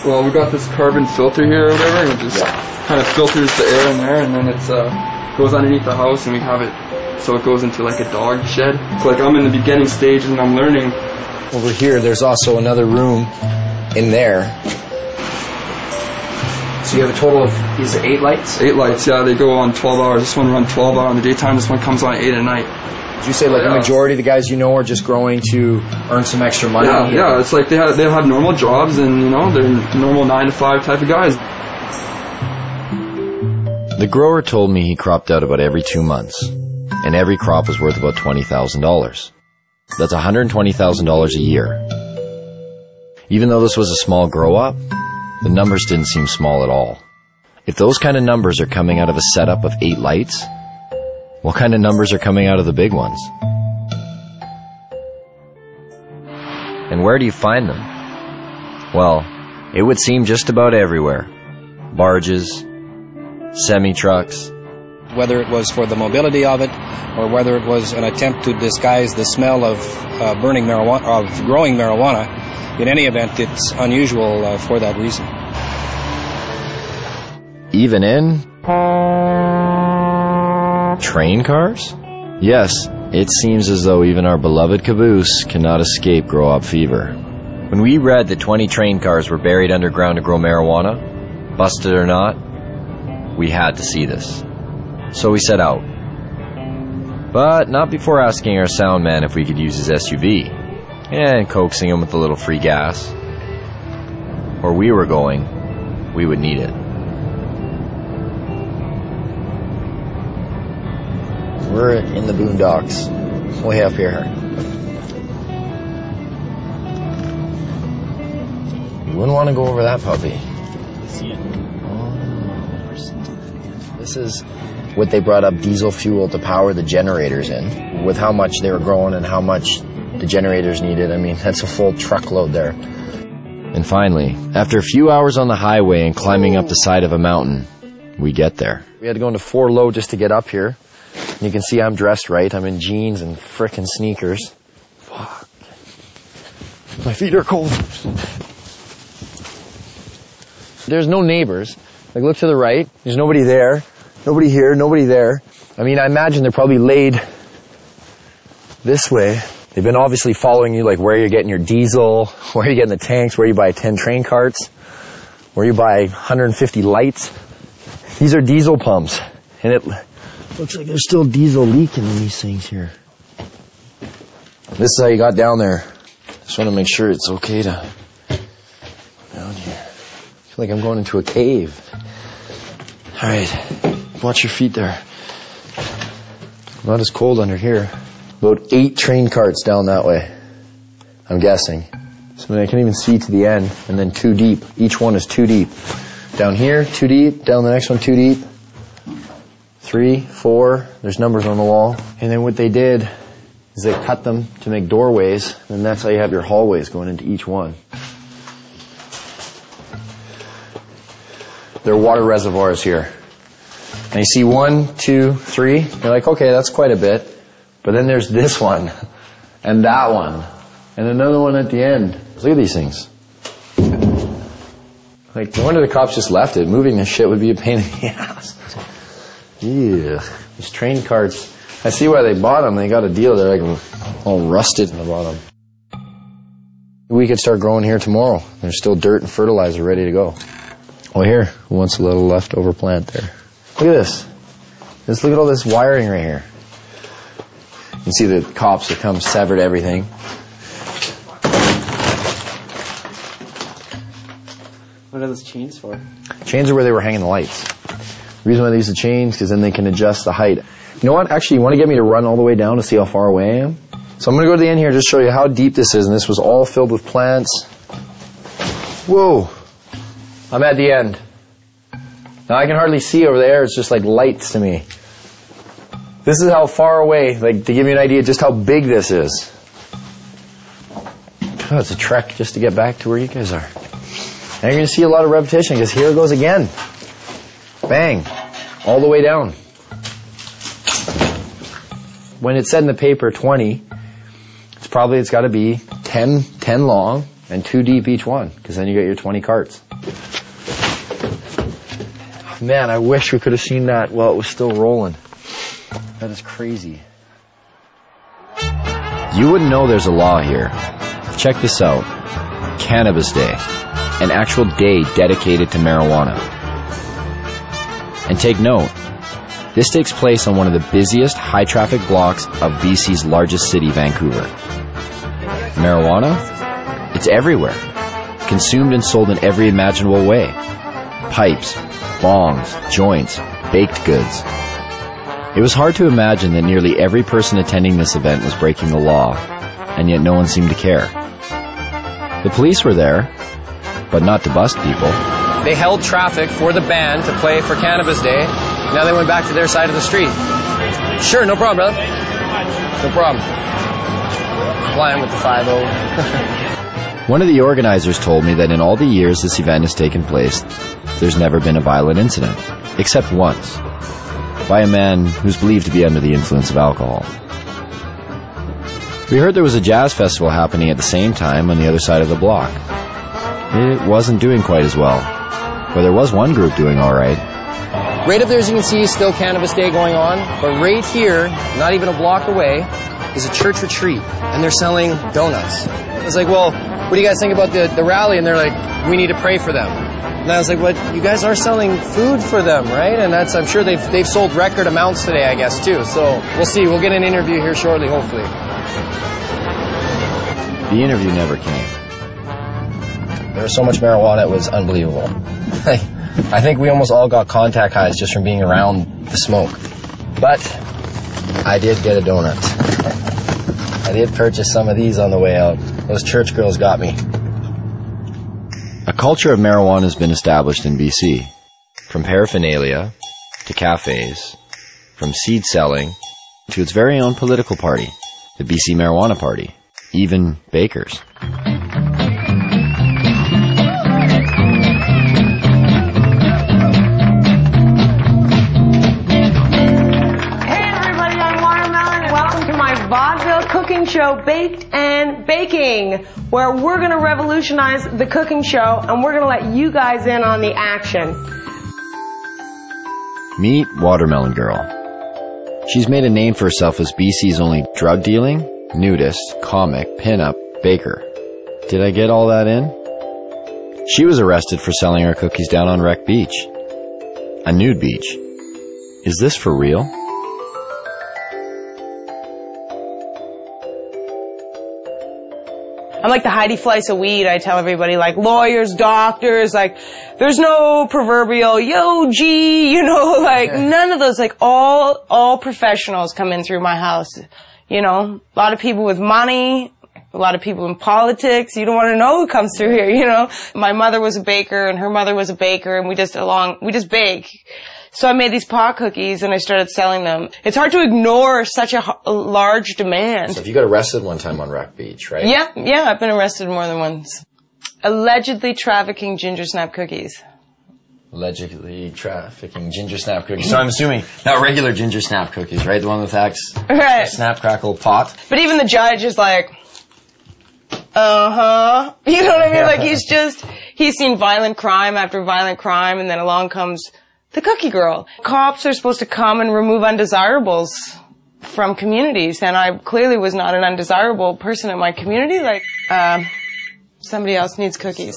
Well, we got this carbon filter here or whatever, and it just kind of filters the air in there, and then it goes underneath the house, and we have it so it goes into like a dog shed. So like I'm in the beginning stages and I'm learning. Over here, there's also another room in there. So you have a total of, is it 8 lights? 8 lights, yeah, they go on 12 hours. This one runs 12 hours in the daytime, this one comes on 8 at night. Did you say like the majority of the guys you know are just growing to earn some extra money? Yeah, it's like they have normal jobs and, you know, they're normal 9 to 5 type of guys. The grower told me he cropped out about every 2 months, and every crop was worth about $20,000. That's $120,000 a year. Even though this was a small grow-op, the numbers didn't seem small at all. If those kind of numbers are coming out of a setup of 8 lights, what kind of numbers are coming out of the big ones? And where do you find them? Well, it would seem just about everywhere. Barges, semi-trucks. Whether it was for the mobility of it, or whether it was an attempt to disguise the smell of burning marijuana, of growing marijuana, in any event, it's unusual for that reason. Even in train cars? Yes, it seems as though even our beloved caboose cannot escape grow-up fever. When we read that 20 train cars were buried underground to grow marijuana, busted or not, we had to see this. So we set out. But not before asking our sound man if we could use his SUV, and coaxing him with a little free gas. Where we were going, we would need it. We're in the boondocks, way up here. You wouldn't want to go over that puppy. This is what they brought up diesel fuel to power the generators in. With how much they were growing and how much the generators needed, I mean, that's a full truckload there. And finally, after a few hours on the highway and climbing up the side of a mountain, we get there. We had to go into 4 low just to get up here. And you can see I'm dressed right. I'm in jeans and frickin' sneakers. Fuck. My feet are cold. There's no neighbors. Like, look to the right. There's nobody there. Nobody here, nobody there. I mean, I imagine they're probably laid this way. They've been obviously following you, like where you're getting your diesel, where you're getting the tanks, where you buy 10 train carts, where you buy 150 lights. These are diesel pumps. And it looks like there's still diesel leaking in these things here. This is how you got down there. Just want to make sure it's okay to down here. I feel like I'm going into a cave. All right. Watch your feet there. Not as cold under here. About 8 train carts down that way, I'm guessing. So I can even see to the end, and then 2 deep. Each one is 2 deep. Down here, 2 deep. Down the next one, 2 deep. 3, 4. There's numbers on the wall. And then what they did is they cut them to make doorways, and that's how you have your hallways going into each one. There are water reservoirs here. And you see 1, 2, 3. You're like, okay, that's quite a bit. But then there's this one, and that one, and another one at the end. Look at these things. Like, no wonder the cops just left it. Moving this shit would be a pain in the ass. Yeah. These train carts, I see why they bought them. They got a deal. They're like all rusted in the bottom. We could start growing here tomorrow. There's still dirt and fertilizer ready to go. Oh, here, who wants a little leftover plant there? Look at this. Just look at all this wiring right here. You can see the cops have come, severed everything. What are those chains for? Chains are where they were hanging the lights. The reason why they use the chains, because then they can adjust the height. You know what? Actually, you want to get me to run all the way down to see how far away I am? So I'm going to go to the end here and just show you how deep this is. And this was all filled with plants. Whoa. I'm at the end. Now I can hardly see over there. It's just like lights to me. This is how far away, like to give you an idea just how big this is. Oh, it's a trek just to get back to where you guys are. And you're going to see a lot of repetition because here it goes again. Bang. All the way down. When it said in the paper 20, it's got to be 10 long and 2 deep each one, because then you get your 20 carts. Man, I wish we could have seen that while it was still rolling. That is crazy. You wouldn't know there's a law here. Check this out. Cannabis Day. An actual day dedicated to marijuana. And take note, this takes place on one of the busiest high-traffic blocks of BC's largest city, Vancouver. Marijuana? It's everywhere. Consumed and sold in every imaginable way. Pipes, bongs, joints, baked goods. It was hard to imagine that nearly every person attending this event was breaking the law, and yet no one seemed to care. The police were there, but not to bust people. They held traffic for the band to play for Cannabis Day. Now they went back to their side of the street. Sure, no problem, brother. No problem. Flying with the 5-0. One of the organizers told me that in all the years this event has taken place, there's never been a violent incident, except once, by a man who's believed to be under the influence of alcohol. We heard there was a jazz festival happening at the same time on the other side of the block. It wasn't doing quite as well, but there was one group doing all right. Right up there, as you can see, is still Cannabis Day going on, but right here, not even a block away, is a church retreat, and they're selling donuts. I was like, well, what do you guys think about the rally? And they're like, we need to pray for them. And I was like, well, you guys are selling food for them, right? And I'm sure they've sold record amounts today, I guess, too. So we'll see. We'll get an interview here shortly, hopefully. The interview never came. There was so much marijuana, it was unbelievable. I think we almost all got contact highs just from being around the smoke. But I did get a donut. I did purchase some of these on the way out. Those church girls got me. A culture of marijuana has been established in BC. From paraphernalia to cafes, from seed selling to its very own political party, the BC Marijuana Party, even bakers. Vaudeville cooking show, Baked and Baking, where we're going to revolutionize the cooking show and we're going to let you guys in on the action. Meet Watermelon Girl. She's made a name for herself as BC's only drug dealing, nudist, comic, pinup, baker. Did I get all that in? She was arrested for selling her cookies down on Wreck Beach. A nude beach. Is this for real? I'm like the Heidi Fleiss of weed. I tell everybody, like lawyers, doctors, like there's no proverbial yo G, like none of those. Like all professionals come in through my house. A lot of people with money, a lot of people in politics. You don't want to know who comes through here. My mother was a baker and her mother was a baker, and we just bake. So I made these pot cookies and I started selling them. It's hard to ignore such a large demand. So if you got arrested one time on Wreck Beach, right? Yeah, I've been arrested more than once. Allegedly trafficking ginger snap cookies. Allegedly trafficking ginger snap cookies. So I'm assuming not regular ginger snap cookies, right? The one with that snap crackle pot. But even the judge is like, uh-huh. You know what I mean? Like he's seen violent crime after violent crime, and then along comes the cookie girl. Cops are supposed to come and remove undesirables from communities, and I clearly was not an undesirable person in my community. Like, somebody else needs cookies.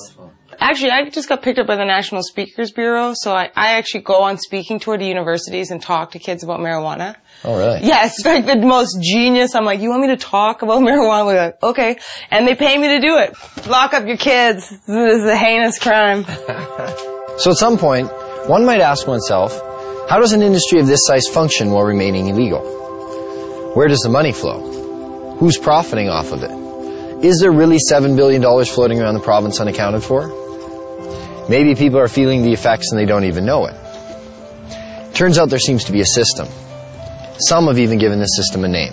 Actually, I just got picked up by the National Speakers Bureau, so I actually go on speaking tour to universities and talk to kids about marijuana. Oh, really? Yeah, it's like the most genius. I'm like, you want me to talk about marijuana? We're like, okay. And they pay me to do it. Lock up your kids. This is a heinous crime. So at some point, one might ask oneself, how does an industry of this size function while remaining illegal? Where does the money flow? Who's profiting off of it? Is there really $7 billion floating around the province unaccounted for? Maybe people are feeling the effects and they don't even know it. Turns out there seems to be a system. Some have even given this system a name.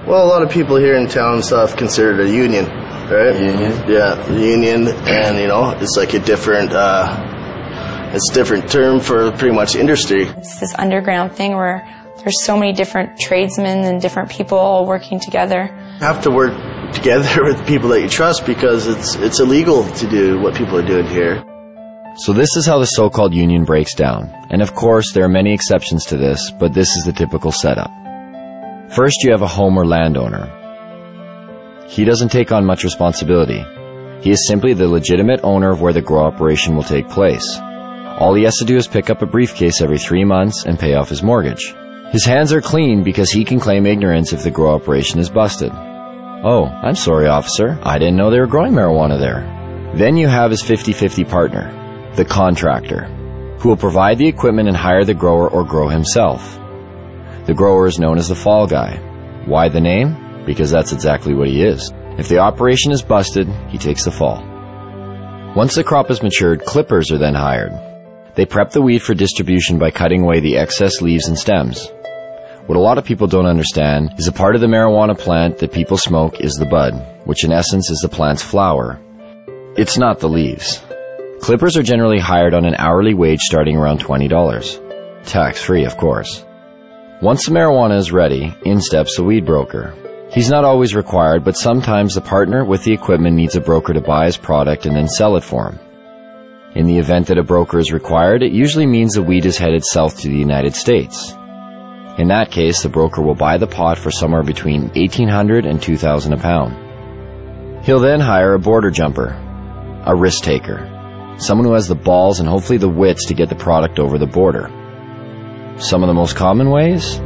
Well, a lot of people here in town and stuff consider it a union, right? Union? Yeah, the union, and it's like a different, it's a different term for pretty much industry. It's this underground thing where there's so many different tradesmen and different people all working together. You have to work together with people that you trust because it's illegal to do what people are doing here. So this is how the so-called union breaks down. And of course, there are many exceptions to this, but this is the typical setup. First, you have a home or landowner. He doesn't take on much responsibility. He is simply the legitimate owner of where the grow operation will take place. All he has to do is pick up a briefcase every 3 months and pay off his mortgage. His hands are clean because he can claim ignorance if the grow operation is busted. Oh, I'm sorry, officer. I didn't know they were growing marijuana there. Then you have his 50-50 partner, the contractor, who will provide the equipment and hire the grower or grow himself. The grower is known as the fall guy. Why the name? Because that's exactly what he is. If the operation is busted, he takes the fall. Once the crop is matured, clippers are then hired. They prep the weed for distribution by cutting away the excess leaves and stems. What a lot of people don't understand is a part of the marijuana plant that people smoke is the bud, which in essence is the plant's flower. It's not the leaves. Clippers are generally hired on an hourly wage starting around $20. Tax-free, of course. Once the marijuana is ready, in steps a weed broker. He's not always required, but sometimes the partner with the equipment needs a broker to buy his product and then sell it for him. In the event that a broker is required, it usually means the weed is headed south to the United States. In that case, the broker will buy the pot for somewhere between $1,800 and $2,000 a pound. He'll then hire a border jumper, a risk taker, someone who has the balls and hopefully the wits to get the product over the border. Some of the most common ways?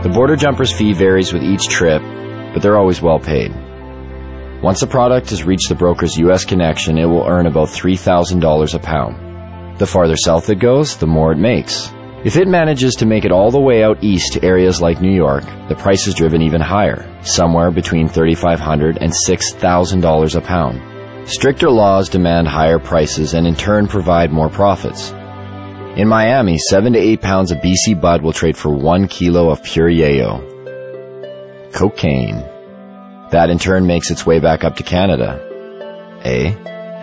The border jumper's fee varies with each trip, but they're always well paid. Once the product has reached the broker's U.S. connection, it will earn about $3,000 a pound. The farther south it goes, the more it makes. If it manages to make it all the way out east to areas like New York, the price is driven even higher, somewhere between $3,500 and $6,000 a pound. Stricter laws demand higher prices and in turn provide more profits. In Miami, 7 to 8 pounds of BC bud will trade for 1 kilo of pure yayo. Cocaine. That in turn makes its way back up to Canada.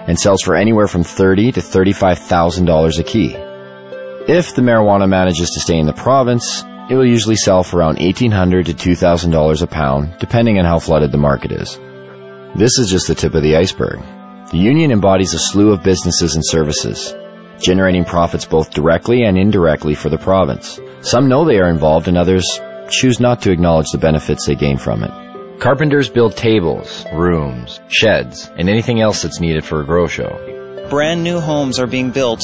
And sells for anywhere from $30,000 to $35,000 a key. If the marijuana manages to stay in the province, it will usually sell for around $1,800 to $2,000 a pound, depending on how flooded the market is. This is just the tip of the iceberg. The union embodies a slew of businesses and services, generating profits both directly and indirectly for the province. Some know they are involved and others choose not to acknowledge the benefits they gain from it. Carpenters build tables, rooms, sheds, and anything else that's needed for a grow show. Brand new homes are being built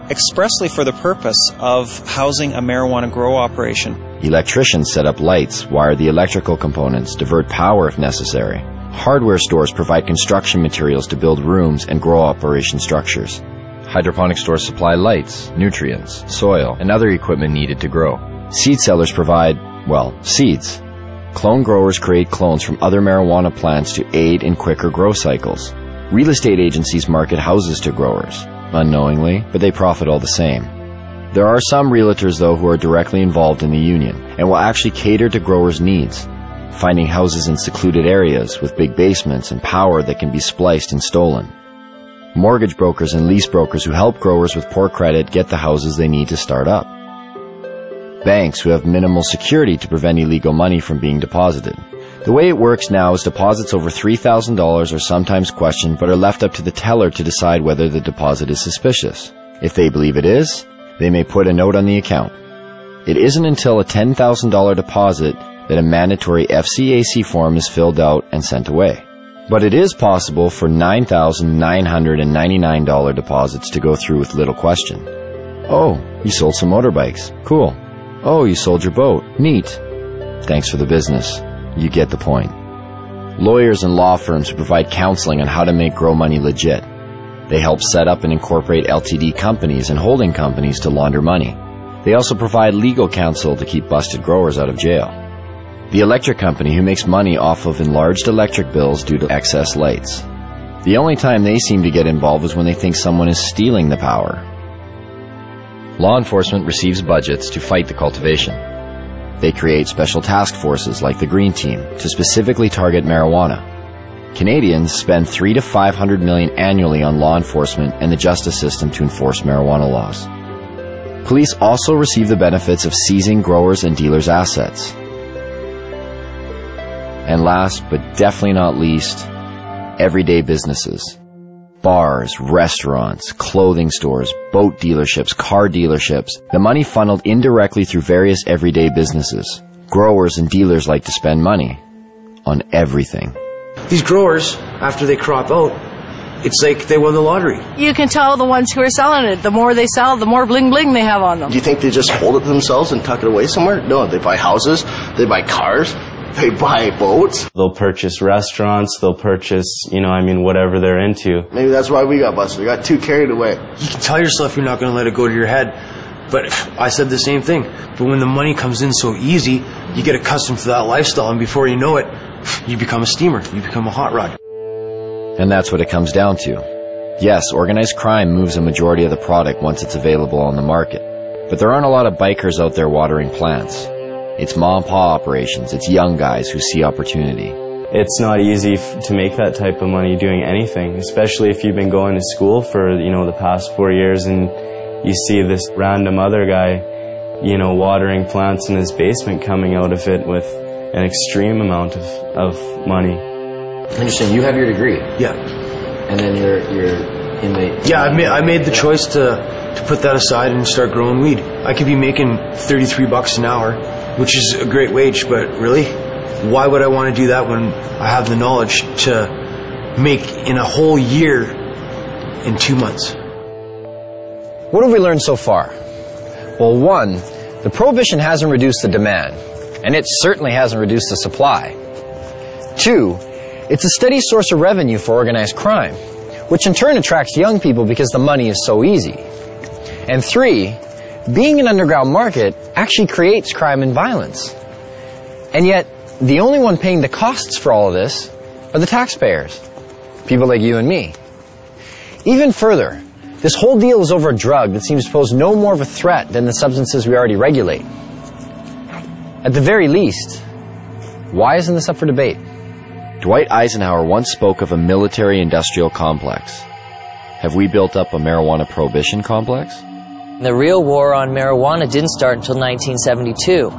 expressly for the purpose of housing a marijuana grow operation. Electricians set up lights, wire the electrical components, divert power if necessary. Hardware stores provide construction materials to build rooms and grow operation structures. Hydroponic stores supply lights, nutrients, soil, and other equipment needed to grow. Seed sellers provide, seeds. Clone growers create clones from other marijuana plants to aid in quicker grow cycles. Real estate agencies market houses to growers, unknowingly, but they profit all the same. There are some realtors, though, who are directly involved in the union and will actually cater to growers' needs, finding houses in secluded areas with big basements and power that can be spliced and stolen. Mortgage brokers and lease brokers who help growers with poor credit get the houses they need to start up. Banks who have minimal security to prevent illegal money from being deposited. The way it works now is deposits over $3,000 are sometimes questioned but are left up to the teller to decide whether the deposit is suspicious. If they believe it is, they may put a note on the account. It isn't until a $10,000 deposit that a mandatory FCAC form is filled out and sent away. But it is possible for $9,999 deposits to go through with little question. Oh, you sold some motorbikes. Cool. Oh, you sold your boat. Neat. Thanks for the business. You get the point. Lawyers and law firms provide counseling on how to make grow money legit. They help set up and incorporate LTD companies and holding companies to launder money. They also provide legal counsel to keep busted growers out of jail. the electric company who makes money off of enlarged electric bills due to excess lights. The only time they seem to get involved is when they think someone is stealing the power. Law enforcement receives budgets to fight the cultivation. They create special task forces like the Green Team to specifically target marijuana. Canadians spend $300 to $500 million annually on law enforcement and the justice system to enforce marijuana laws. Police also receive the benefits of seizing growers' and dealers' assets. And last, but definitely not least, everyday businesses. Bars, restaurants, clothing stores, boat dealerships, car dealerships. The money funneled indirectly through various everyday businesses. Growers and dealers like to spend money on everything. These growers, after they crop out, it's like they won the lottery. You can tell the ones who are selling it. The more they sell, the more bling bling they have on them. Do you think they just hold it themselves and tuck it away somewhere? No, they buy houses, they buy cars, they buy boats. They'll purchase restaurants, they'll purchase, whatever they're into. Maybe that's why we got busted. We got too carried away. You can tell yourself you're not going to let it go to your head. But I said the same thing. But when the money comes in so easy, you get accustomed to that lifestyle, and before you know it, you become a steamer. You become a hot rod. And that's what it comes down to. Yes, organized crime moves a majority of the product once it's available on the market. But there aren't a lot of bikers out there watering plants. It's mom-and-pa operations. It's young guys who see opportunity. It's not easy to make that type of money doing anything, especially if you've been going to school for, the past 4 years and you see this random other guy, watering plants in his basement coming out of it with an extreme amount of money. Interesting. You have your degree. Yeah. And then you're in the... Yeah, I made the choice to put that aside and start growing weed. I could be making $33 an hour, which is a great wage, but really, why would I want to do that when I have the knowledge to make in a whole year in 2 months? What have we learned so far? Well, one, the prohibition hasn't reduced the demand, and it certainly hasn't reduced the supply. Two, it's a steady source of revenue for organized crime, which in turn attracts young people because the money is so easy. And three, being an underground market actually creates crime and violence. And yet, the only one paying the costs for all of this are the taxpayers, people like you and me. Even further, this whole deal is over a drug that seems to pose no more of a threat than the substances we already regulate. At the very least, why isn't this up for debate? Dwight Eisenhower once spoke of a military-industrial complex. Have we built up a marijuana prohibition complex? The real war on marijuana didn't start until 1972.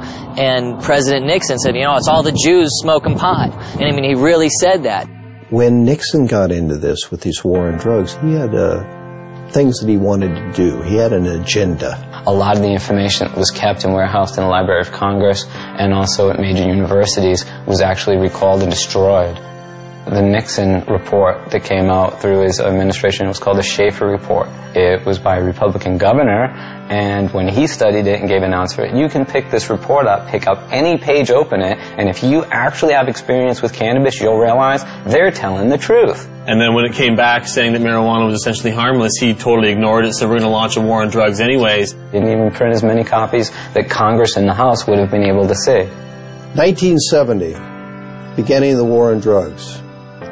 And President Nixon said, it's all the Jews smoking pot. And he really said that. When Nixon got into this with this war on drugs, he had things that he wanted to do. He had an agenda. A lot of the information that was kept and warehoused in the Library of Congress and also at major universities was actually recalled and destroyed. The Nixon report that came out through his administration was called the Schaefer Report. It was by a Republican governor, and when he studied it and gave an answer, you can pick this report up, pick up any page, open it, and if you actually have experience with cannabis, you'll realize they're telling the truth. And then when it came back saying that marijuana was essentially harmless, he totally ignored it, so we're going to launch a war on drugs anyways. Didn't even print as many copies that Congress and the House would have been able to see. 1970, beginning of the war on drugs.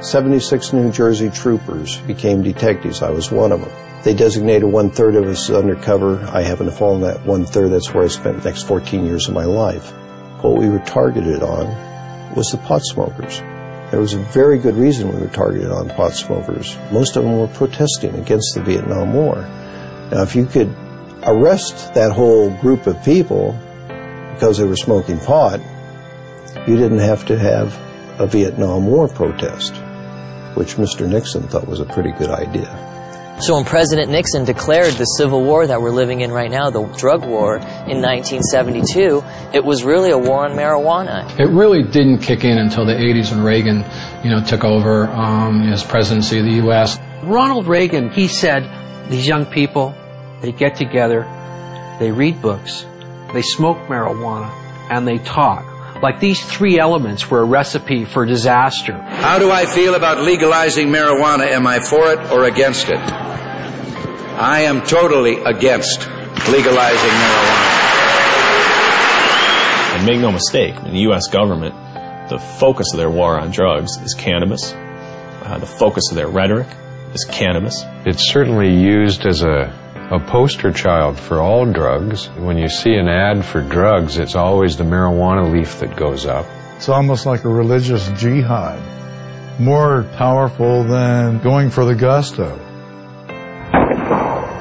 76 New Jersey troopers became detectives. I was one of them. They designated 1/3 of us undercover. I happen to fall in that 1/3. That's where I spent the next 14 years of my life. What we were targeted on was the pot smokers. There was a very good reason we were targeted on pot smokers. Most of them were protesting against the Vietnam War. Now, if you could arrest that whole group of people because they were smoking pot, you didn't have to have a Vietnam War protest, which Mr. Nixon thought was a pretty good idea. So when President Nixon declared the civil war that we're living in right now, the drug war, in 1972, it was really a war on marijuana. It really didn't kick in until the 80s when Reagan, took over his presidency of the U.S. Ronald Reagan, he said, these young people, they get together, they read books, they smoke marijuana, and they talk. Like these three elements were a recipe for disaster. How do I feel about legalizing marijuana? Am I for it or against it? I am totally against legalizing marijuana. And And make no mistake, in the U.S. government, the focus of their war on drugs is cannabis. The focus of their rhetoric is cannabis. It's certainly used as a poster child for all drugs. When you see an ad for drugs, it's always the marijuana leaf that goes up. It's almost like a religious jihad, more powerful than going for the gusto.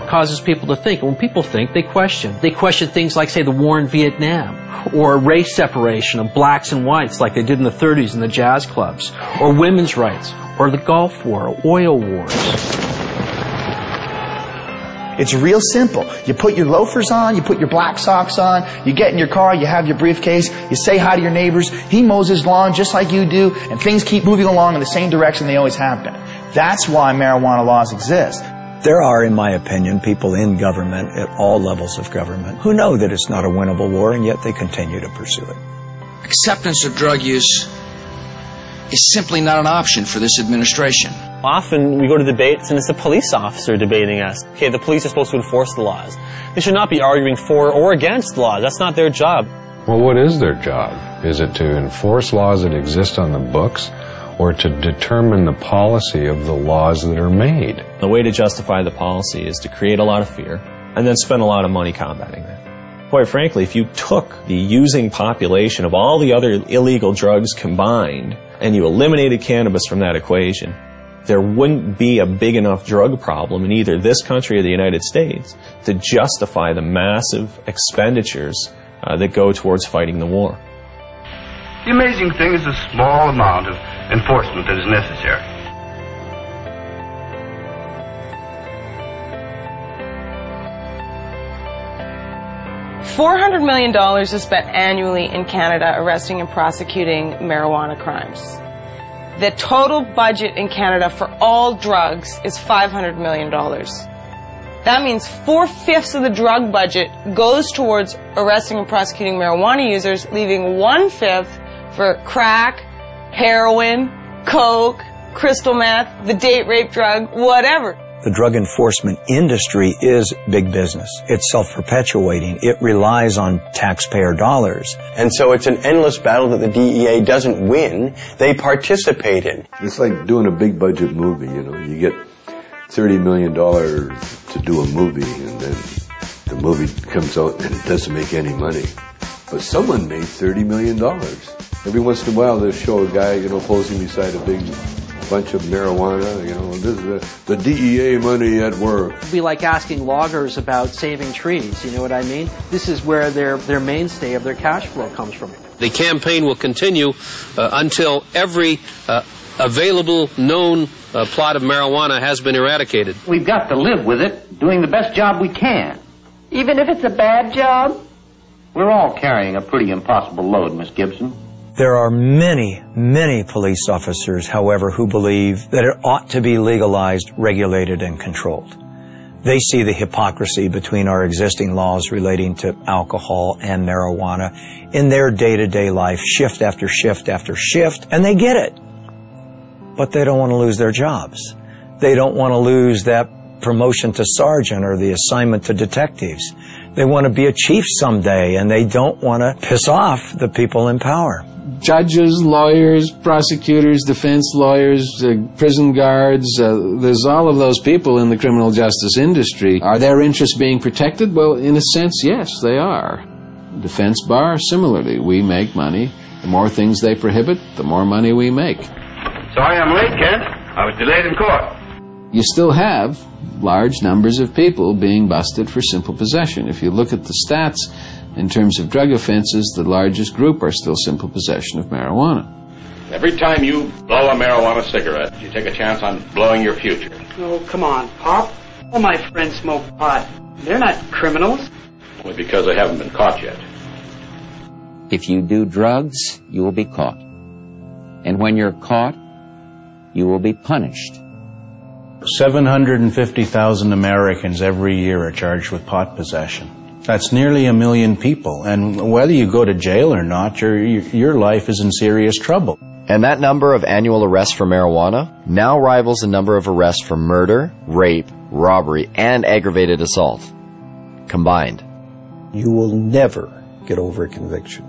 Causes people to think. When people think, they question. They question things like, say, the war in Vietnam, or race separation of blacks and whites like they did in the 30s in the jazz clubs, or women's rights, or the Gulf War, or oil wars. It's real simple. You put your loafers on, you put your black socks on, you get in your car, you have your briefcase, you say hi to your neighbors, he mows his lawn just like you do, and things keep moving along in the same direction they always have been. That's why marijuana laws exist. There are, in my opinion, people in government at all levels of government who know that it's not a winnable war, and yet they continue to pursue it. Acceptance of drug use is simply not an option for this administration. Often we go to debates and it's a police officer debating us. Okay, the police are supposed to enforce the laws. They should not be arguing for or against laws. That's not their job. Well, what is their job? Is it to enforce laws that exist on the books, or to determine the policy of the laws that are made? The way to justify the policy is to create a lot of fear and then spend a lot of money combating that. Quite frankly, if you took the using population of all the other illegal drugs combined and you eliminated cannabis from that equation, there wouldn't be a big enough drug problem in either this country or the United States to justify the massive expenditures that go towards fighting the war. The amazing thing is the small amount of enforcement that is necessary. $400 million is spent annually in Canada arresting and prosecuting marijuana crimes. The total budget in Canada for all drugs is $500 million. That means 4/5 of the drug budget goes towards arresting and prosecuting marijuana users, leaving 1/5 for crack, heroin, coke, crystal meth, the date rape drug, whatever. The drug enforcement industry is big business. It's self-perpetuating. It relies on taxpayer dollars. And so it's an endless battle that the DEA doesn't win, they participate in. It's like doing a big budget movie, you know. You get $30 million to do a movie, and then the movie comes out and it doesn't make any money. But someone made $30 million. Every once in a while they'll show a guy, you know, posing beside a big bunch of marijuana, you know, this is the DEA money at work. It'd be like asking loggers about saving trees, you know what I mean? This is where their mainstay of their cash flow comes from. The campaign will continue until every available known plot of marijuana has been eradicated. We've got to live with it, doing the best job we can. Even if it's a bad job? We're all carrying a pretty impossible load, Miss Gibson. There are many, many police officers, however, who believe that it ought to be legalized, regulated, and controlled. They see the hypocrisy between our existing laws relating to alcohol and marijuana in their day-to-day life, shift after shift after shift, and they get it. But they don't want to lose their jobs. They don't want to lose that promotion to sergeant or the assignment to detectives. They want to be a chief someday, and they don't want to piss off the people in power. Judges, lawyers, prosecutors, defense lawyers, prison guards, there's all of those people in the criminal justice industry. Are their interests being protected? Well, in a sense, yes, they are. Defense bar, similarly, we make money. The more things they prohibit, the more money we make. Sorry I'm late, Kent. I was delayed in court. You still have large numbers of people being busted for simple possession. If you look at the stats, in terms of drug offenses, the largest group are still simple possession of marijuana. Every time you blow a marijuana cigarette, you take a chance on blowing your future. Oh, come on, Pop. All my friends smoke pot. They're not criminals. Only because they haven't been caught yet. If you do drugs, you will be caught. And when you're caught, you will be punished. 750,000 Americans every year are charged with pot possession. That's nearly 1 million people, and whether you go to jail or not, your life is in serious trouble. And that number of annual arrests for marijuana now rivals the number of arrests for murder, rape, robbery, and aggravated assault combined. You will never get over a conviction.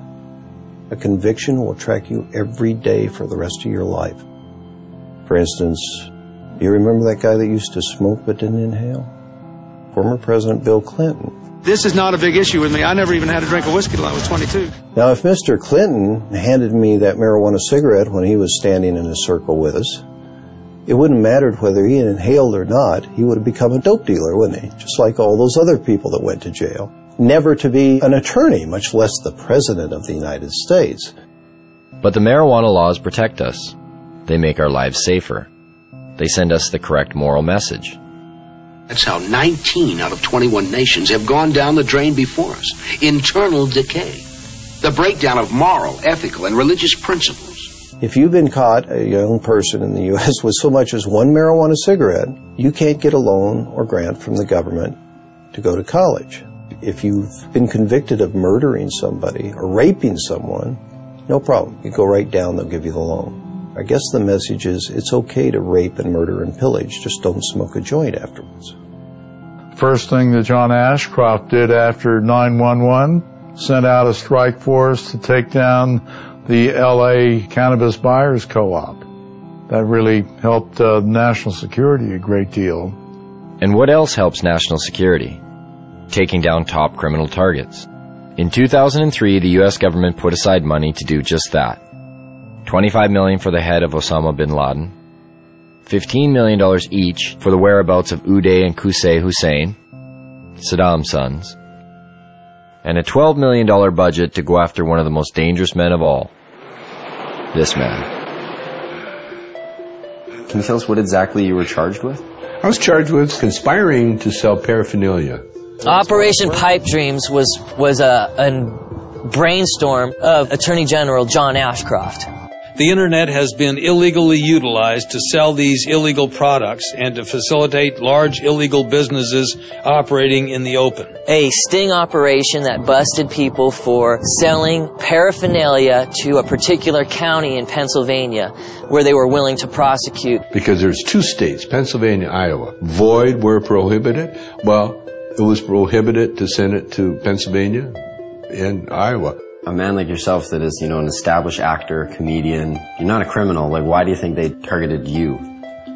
A conviction will track you every day for the rest of your life. For instance, you remember that guy that used to smoke but didn't inhale? Former President Bill Clinton. This is not a big issue with me. I never even had a drink of whiskey till I was 22. Now, if Mr. Clinton handed me that marijuana cigarette when he was standing in a circle with us, it wouldn't matter whether he inhaled or not. He would have become a dope dealer, wouldn't he? Just like all those other people that went to jail. Never to be an attorney, much less the President of the United States. But the marijuana laws protect us. They make our lives safer. They send us the correct moral message. That's how 19 out of 21 nations have gone down the drain before us. Internal decay. The breakdown of moral, ethical, and religious principles. If you've been caught, a young person in the U.S., with so much as one marijuana cigarette, you can't get a loan or grant from the government to go to college. If you've been convicted of murdering somebody or raping someone, no problem. You go right down, they'll give you the loan. I guess the message is it's okay to rape and murder and pillage, just don't smoke a joint afterwards. First thing that John Ashcroft did after 9/11, sent out a strike force to take down the LA Cannabis Buyers Co-op. That really helped national security a great deal. And what else helps national security? Taking down top criminal targets. In 2003, the U.S. government put aside money to do just that. $25 million for the head of Osama bin Laden, $15 million each for the whereabouts of Uday and Qusay Hussein, Saddam's sons, and a $12 million budget to go after one of the most dangerous men of all, this man. Can you tell us what exactly you were charged with? I was charged with conspiring to sell paraphernalia. Operation Pipe Dreams was a brainstorm of Attorney General John Ashcroft. The Internet has been illegally utilized to sell these illegal products and to facilitate large illegal businesses operating in the open. A sting operation that busted people for selling paraphernalia to a particular county in Pennsylvania where they were willing to prosecute. Because there's two states, Pennsylvania, Iowa. Void were prohibited. Well, it was prohibited to send it to Pennsylvania and Iowa. A man like yourself that is, an established actor, comedian, you're not a criminal. Like, why do you think they targeted you?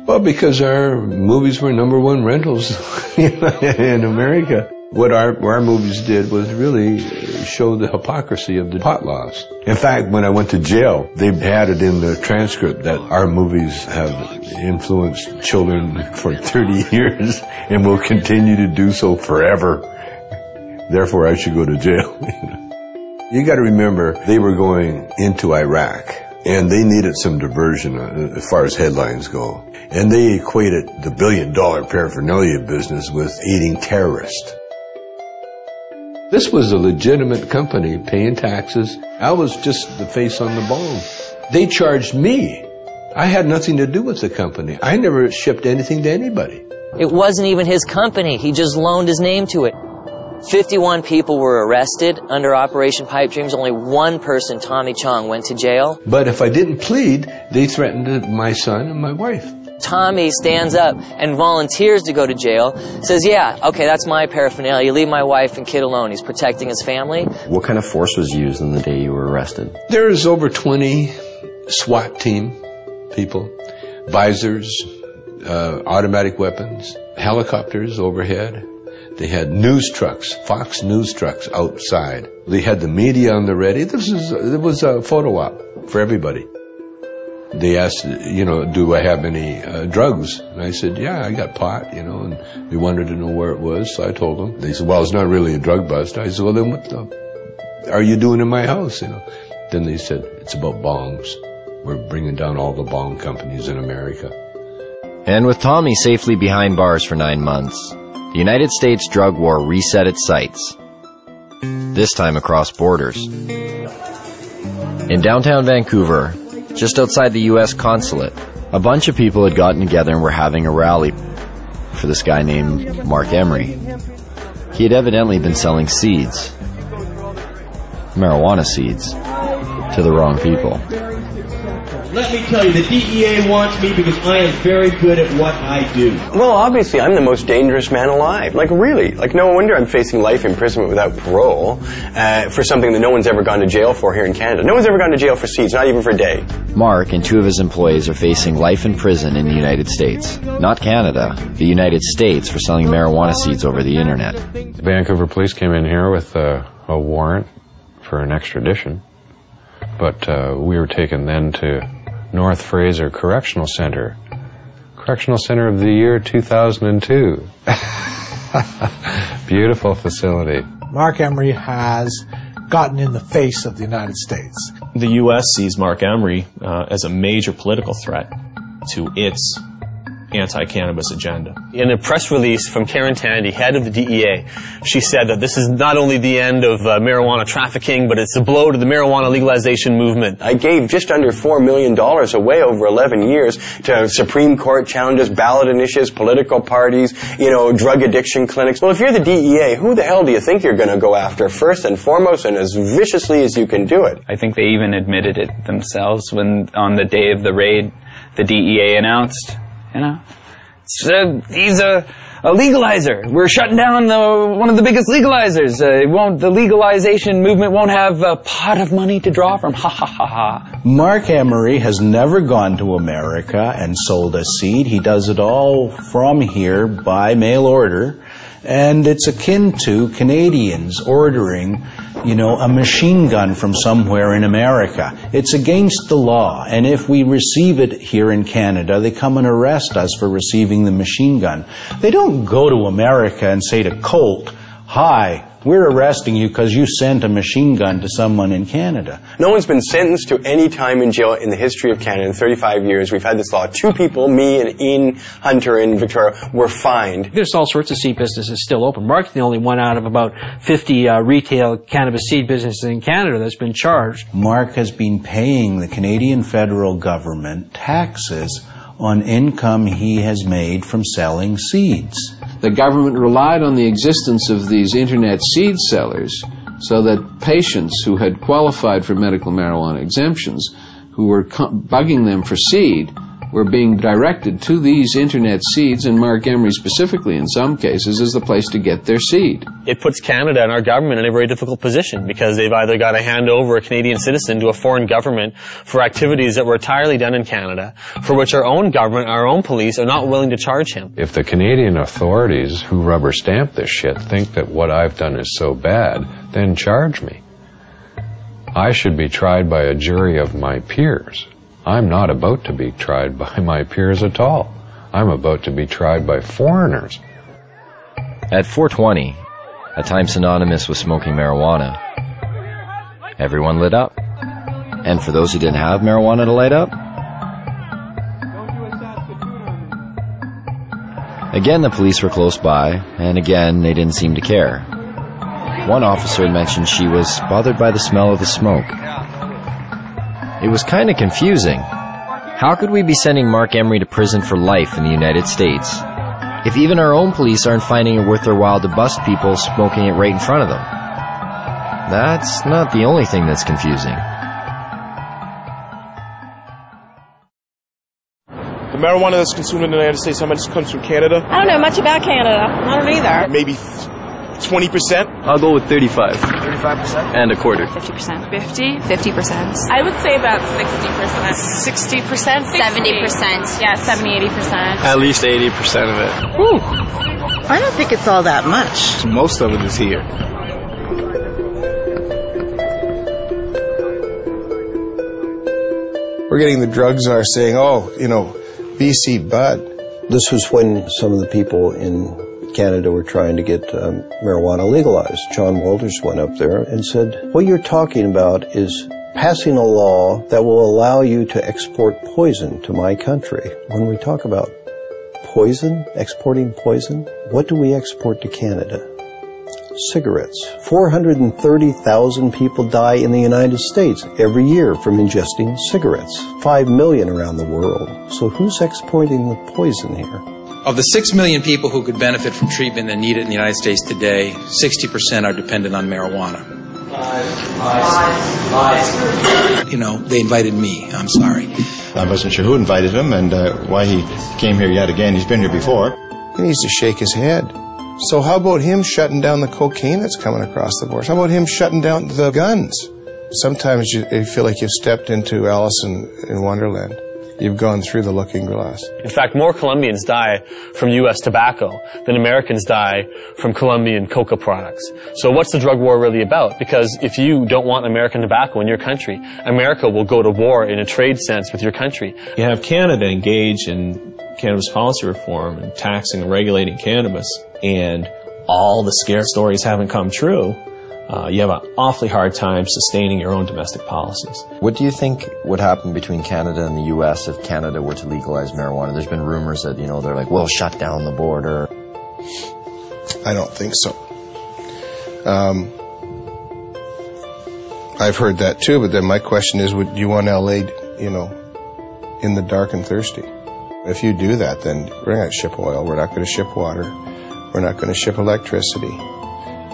Well, because our movies were #1 rentals in America. What our movies did was really show the hypocrisy of the pot laws. In fact, when I went to jail, they had it in the transcript that our movies have influenced children for 30 years and will continue to do so forever. Therefore, I should go to jail. You got to remember, they were going into Iraq, and they needed some diversion as far as headlines go. And they equated the billion-dollar paraphernalia business with aiding terrorists. This was a legitimate company paying taxes. I was just the face on the bone. They charged me. I had nothing to do with the company. I never shipped anything to anybody. It wasn't even his company. He just loaned his name to it. 51 people were arrested under Operation Pipe Dreams. Only one person, Tommy Chong, went to jail. But if I didn't plead, they threatened my son and my wife. Tommy stands up and volunteers to go to jail, says, yeah, okay, that's my paraphernalia. Leave my wife and kid alone. He's protecting his family. What kind of force was used on the day you were arrested? There's over 20 SWAT team people, visors, automatic weapons, helicopters overhead. They had news trucks, Fox News trucks outside. They had the media on the ready. It was a photo op for everybody. They asked, do I have any drugs? And I said, yeah, I got pot, and they wanted to know where it was, so I told them. They said, well, it's not really a drug bust. I said, well, then what the are you doing in my house, Then they said, it's about bongs. We're bringing down all the bong companies in America. And with Tommy safely behind bars for 9 months, the United States drug war reset its sights, this time across borders. In downtown Vancouver, just outside the U.S. consulate, a bunch of people had gotten together and were having a rally for this guy named Mark Emery. He had evidently been selling seeds, marijuana seeds, to the wrong people. Let me tell you, the DEA wants me because I am very good at what I do. Well, obviously, I'm the most dangerous man alive. Like, really. Like, no wonder I'm facing life imprisonment without parole for something that no one's ever gone to jail for here in Canada. No one's ever gone to jail for seeds, not even for a day. Mark and 2 of his employees are facing life in prison in the United States. Not Canada, the United States, for selling marijuana seeds over the internet. Vancouver police came in here with a warrant for an extradition, but we were taken then to North Fraser Correctional Center. Correctional Center of the year 2002. Beautiful facility. Mark Emery has gotten in the face of the United States. The U.S. sees Mark Emery as a major political threat to its anti-cannabis agenda. In a press release from Karen Tandy, head of the DEA, she said that this is not only the end of marijuana trafficking, but it's a blow to the marijuana legalization movement. I gave just under $4 million away over 11 years to Supreme Court challenges, ballot initiatives, political parties, drug addiction clinics. Well, if you're the DEA, who the hell do you think you're going to go after first and foremost and as viciously as you can do it? I think they even admitted it themselves when on the day of the raid, the DEA announced, he's a legalizer. We're shutting down one of the biggest legalizers. The legalization movement won't have a pot of money to draw from. Ha ha ha ha. Mark Emery has never gone to America and sold a seed. He does it all from here by mail order. And it's akin to Canadians ordering, a machine gun from somewhere in America. It's against the law, and if we receive it here in Canada, they come and arrest us for receiving the machine gun. They don't go to America and say to Colt, "Hi, we're arresting you because you sent a machine gun to someone in Canada." No one's been sentenced to any time in jail in the history of Canada in 35 years. We've had this law. 2 people, me and Ian Hunter in Victoria, were fined. There's all sorts of seed businesses still open. Mark's the only one out of about 50 retail cannabis seed businesses in Canada that's been charged. Mark has been paying the Canadian federal government taxes on income he has made from selling seeds. The government relied on the existence of these internet seed sellers so that patients who had qualified for medical marijuana exemptions, who were bugging them for seed, were being directed to these internet seeds, and Mark Emery specifically in some cases is the place to get their seed. It puts Canada and our government in a very difficult position because they've either got to hand over a Canadian citizen to a foreign government for activities that were entirely done in Canada, for which our own government, our own police are not willing to charge him. If the Canadian authorities who rubber stamp this shit think that what I've done is so bad, then charge me. I should be tried by a jury of my peers. I'm not about to be tried by my peers at all. I'm about to be tried by foreigners. At 420, a time synonymous with smoking marijuana, everyone lit up. And for those who didn't have marijuana to light up, again the police were close by, and again they didn't seem to care. One officer had mentioned she was bothered by the smell of the smoke. It was kind of confusing. How could we be sending Mark Emery to prison for life in the United States if even our own police aren't finding it worth their while to bust people smoking it right in front of them? That's not the only thing that's confusing. The marijuana that's consumed in the United States, how much comes from Canada? I don't know much about Canada. I don't either. Maybe 20%? I'll go with 35. 35%? And a quarter. 50%. 50? 50%. I would say about 60%. 60%? 70%. Yeah, 70-80%. At least 80% of it. Ooh. I don't think it's all that much. Most of it is here. We're getting the drug czar saying, BC Bud. This was when some of the people in Canada were trying to get marijuana legalized. John Walters went up there and said, what you're talking about is passing a law that will allow you to export poison to my country. When we talk about poison, exporting poison, what do we export to Canada? Cigarettes. 430,000 people die in the United States every year from ingesting cigarettes. 5 million around the world. So who's exporting the poison here? Of the 6 million people who could benefit from treatment and need it in the United States today, 60% are dependent on marijuana. Lies. They invited me. I'm sorry. I wasn't sure who invited him and why he came here yet again. He's been here before. He needs to shake his head. So how about him shutting down the cocaine that's coming across the border? How about him shutting down the guns? Sometimes you feel like you've stepped into Alice in Wonderland. You've gone through the looking glass. In fact, more Colombians die from U.S. tobacco than Americans die from Colombian coca products. So what's the drug war really about? Because if you don't want American tobacco in your country, America will go to war in a trade sense with your country. You have Canada engage in cannabis policy reform and taxing and regulating cannabis, and all the scare stories haven't come true. You have an awfully hard time sustaining your own domestic policies. What do you think would happen between Canada and the U.S. if Canada were to legalize marijuana? There's been rumors that, they're like, we'll shut down the border. I don't think so. I've heard that too, but then my question is, would you want L.A., in the dark and thirsty? If you do that, then we're not going to ship oil, we're not going to ship water, we're not going to ship electricity.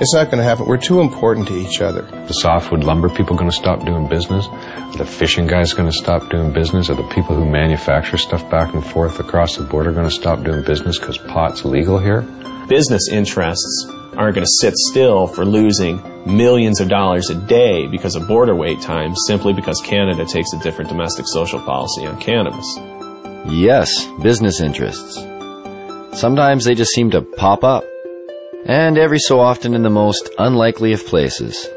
It's not going to happen. We're too important to each other. The softwood lumber people going to stop doing business? Are the fishing guys going to stop doing business? Are the people who manufacture stuff back and forth across the border going to stop doing business because pot's legal here? Business interests aren't going to sit still for losing millions of dollars a day because of border wait times simply because Canada takes a different domestic social policy on cannabis. Yes, business interests. Sometimes they just seem to pop up. And every so often in the most unlikely of places.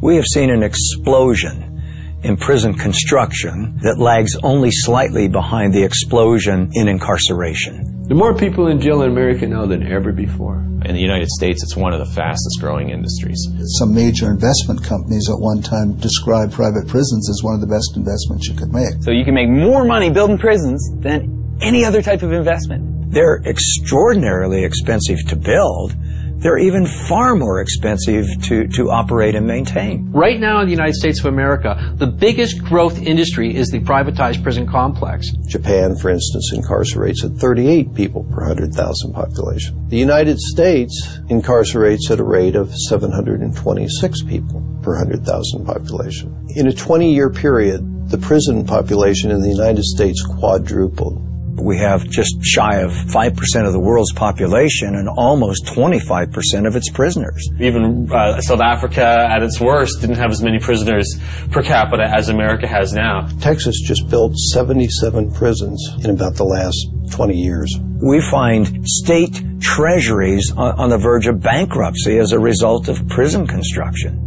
We have seen an explosion in prison construction that lags only slightly behind the explosion in incarceration. There are more people in jail in America now than ever before. In the United States, it's one of the fastest growing industries. Some major investment companies at one time described private prisons as one of the best investments you could make. So you can make more money building prisons than any other type of investment. They're extraordinarily expensive to build. They're even far more expensive to operate and maintain. Right now in the United States of America, the biggest growth industry is the privatized prison complex. Japan, for instance, incarcerates at 38 people per 100,000 population. The United States incarcerates at a rate of 726 people per 100,000 population. In a 20-year period, the prison population in the United States quadrupled. We have just shy of 5% of the world's population and almost 25% of its prisoners. Even South Africa, at its worst, didn't have as many prisoners per capita as America has now. Texas just built 77 prisons in about the last 20 years. We find state treasuries on the verge of bankruptcy as a result of prison construction.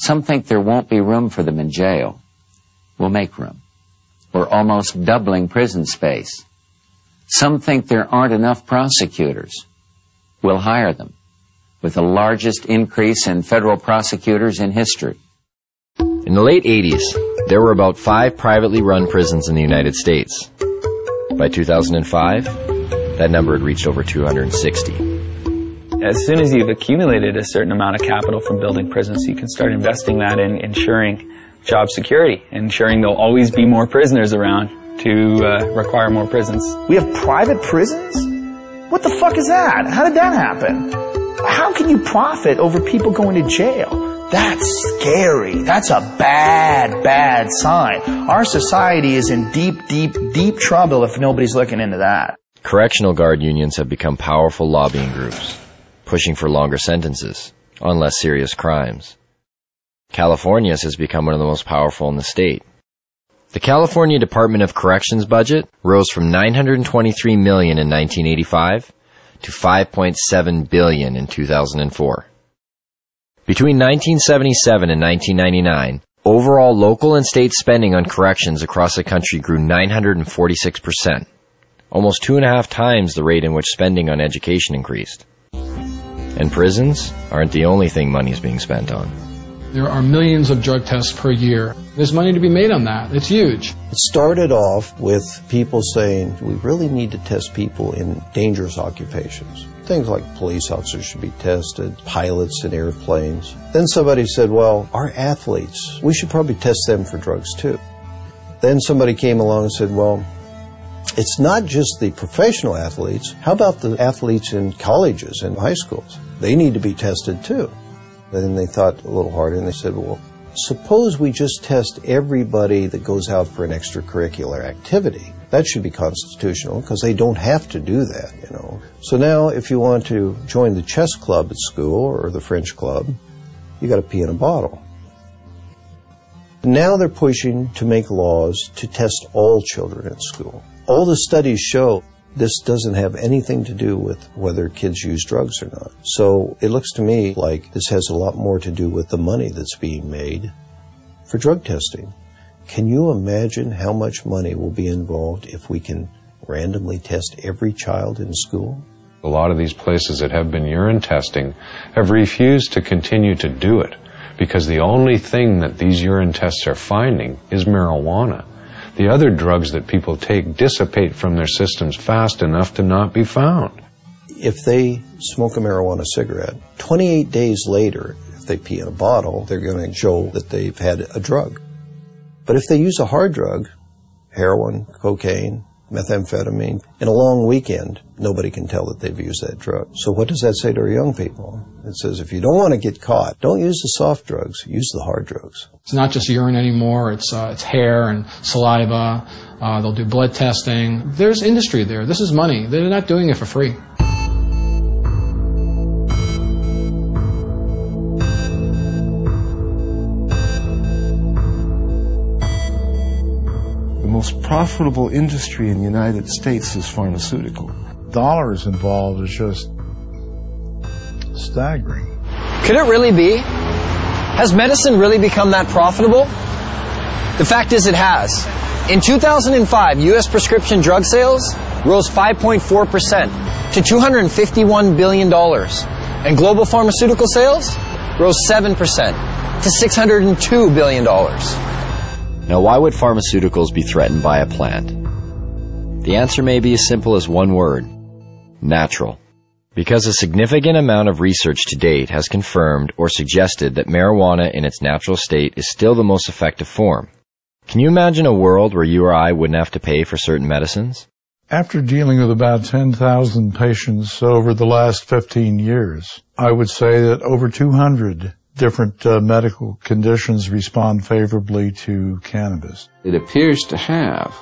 Some think there won't be room for them in jail. We'll make room. We're almost doubling prison space. Some think there aren't enough prosecutors. We'll hire them, with the largest increase in federal prosecutors in history. In the late 80s, there were about 5 privately run prisons in the United States. By 2005, that number had reached over 260. As soon as you've accumulated a certain amount of capital from building prisons, you can start investing that in ensuring job security, ensuring there'll always be more prisoners around to require more prisons. We have private prisons? What the fuck is that? How did that happen? How can you profit over people going to jail? That's scary. That's a bad, bad sign. Our society is in deep, deep, deep trouble if nobody's looking into that. Correctional guard unions have become powerful lobbying groups, pushing for longer sentences on less serious crimes. California's has become one of the most powerful in the state. The California Department of Corrections budget rose from $923 million in 1985 to $5.7 billion in 2004. Between 1977 and 1999, overall local and state spending on corrections across the country grew 946%, almost 2.5 times the rate in which spending on education increased. And prisons aren't the only thing money is being spent on. There are millions of drug tests per year. There's money to be made on that. It's huge. It started off with people saying, we really need to test people in dangerous occupations. Things like police officers should be tested, pilots in airplanes. Then somebody said, well, our athletes, we should probably test them for drugs too. Then somebody came along and said, well, it's not just the professional athletes. How about the athletes in colleges and high schools? They need to be tested too. Then they thought a little harder and they said, well, suppose we just test everybody that goes out for an extracurricular activity. That should be constitutional because they don't have to do that, you know. So now if you want to join the chess club at school or the French club, you got to pee in a bottle. Now they're pushing to make laws to test all children at school. All the studies show this doesn't have anything to do with whether kids use drugs or not. So it looks to me like this has a lot more to do with the money that's being made for drug testing. Can you imagine how much money will be involved if we can randomly test every child in school? A lot of these places that have been urine testing have refused to continue to do it because the only thing that these urine tests are finding is marijuana. The other drugs that people take dissipate from their systems fast enough to not be found. If they smoke a marijuana cigarette, 28 days later, if they pee in a bottle, they're going to show that they've had a drug. But if they use a hard drug, heroin, cocaine, methamphetamine, in a long weekend, nobody can tell that they've used that drug. So what does that say to our young people? It says if you don't want to get caught, don't use the soft drugs, use the hard drugs. It's not just urine anymore, it's hair and saliva. They'll do blood testing. There's industry there. This is money. They're not doing it for free. The most profitable industry in the United States is pharmaceutical. Dollars involved is just staggering. Could it really be? Has medicine really become that profitable? The fact is it has. In 2005, U.S. prescription drug sales rose 5.4% to $251 billion. And global pharmaceutical sales rose 7% to $602 billion. Now, why would pharmaceuticals be threatened by a plant? The answer may be as simple as one word: natural. Because a significant amount of research to date has confirmed or suggested that marijuana in its natural state is still the most effective form. Can you imagine a world where you or I wouldn't have to pay for certain medicines? After dealing with about 10,000 patients over the last 15 years, I would say that over 200 different medical conditions respond favorably to cannabis. It appears to have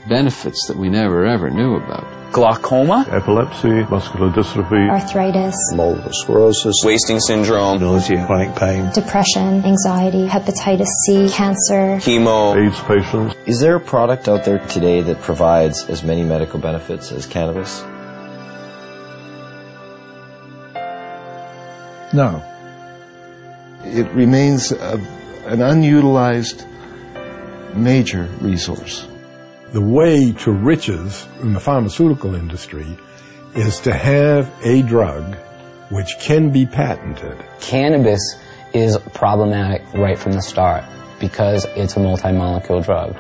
benefits that we never ever knew about. Glaucoma, epilepsy, muscular dystrophy, arthritis, multiple sclerosis, wasting syndrome, nausea, chronic pain, depression, anxiety, hepatitis C, cancer, chemo, AIDS patients. Is there a product out there today that provides as many medical benefits as cannabis? No. It remains an unutilized major resource. The way to riches in the pharmaceutical industry is to have a drug which can be patented. Cannabis is problematic right from the start because it's a multi-molecule drug.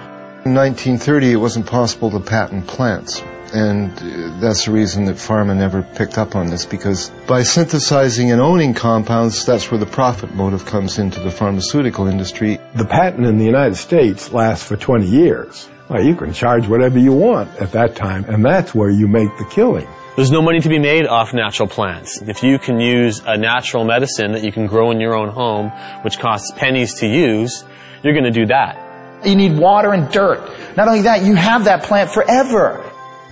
In 1930, it wasn't possible to patent plants. And that's the reason that pharma never picked up on this, because by synthesizing and owning compounds, that's where the profit motive comes into the pharmaceutical industry. The patent in the United States lasts for 20 years. Well, you can charge whatever you want at that time, and that's where you make the killing. There's no money to be made off natural plants. If you can use a natural medicine that you can grow in your own home, which costs pennies to use, you're going to do that. You need water and dirt. Not only that, you have that plant forever.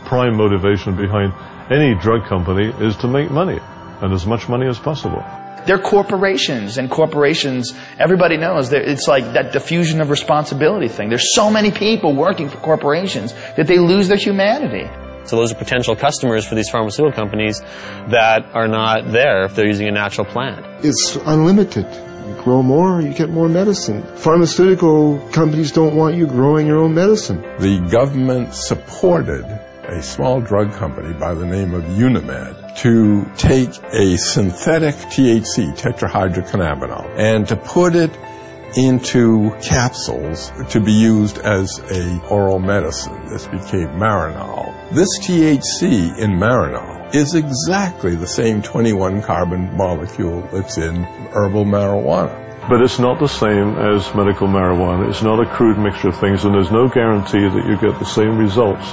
Prime motivation behind any drug company is to make money, and as much money as possible. They're corporations, and corporations, everybody knows that it's like that diffusion of responsibility thing. There's so many people working for corporations that they lose their humanity. So those are potential customers for these pharmaceutical companies that are not there if they're using a natural plant. It's unlimited. You grow more, you get more medicine. Pharmaceutical companies don't want you growing your own medicine. The government supported a small drug company by the name of Unimed to take a synthetic THC, tetrahydrocannabinol, and to put it into capsules to be used as a oral medicine. This became Marinol. This THC in Marinol is exactly the same 21 carbon molecule that's in herbal marijuana. But it's not the same as medical marijuana. It's not a crude mixture of things, and there's no guarantee that you get the same results.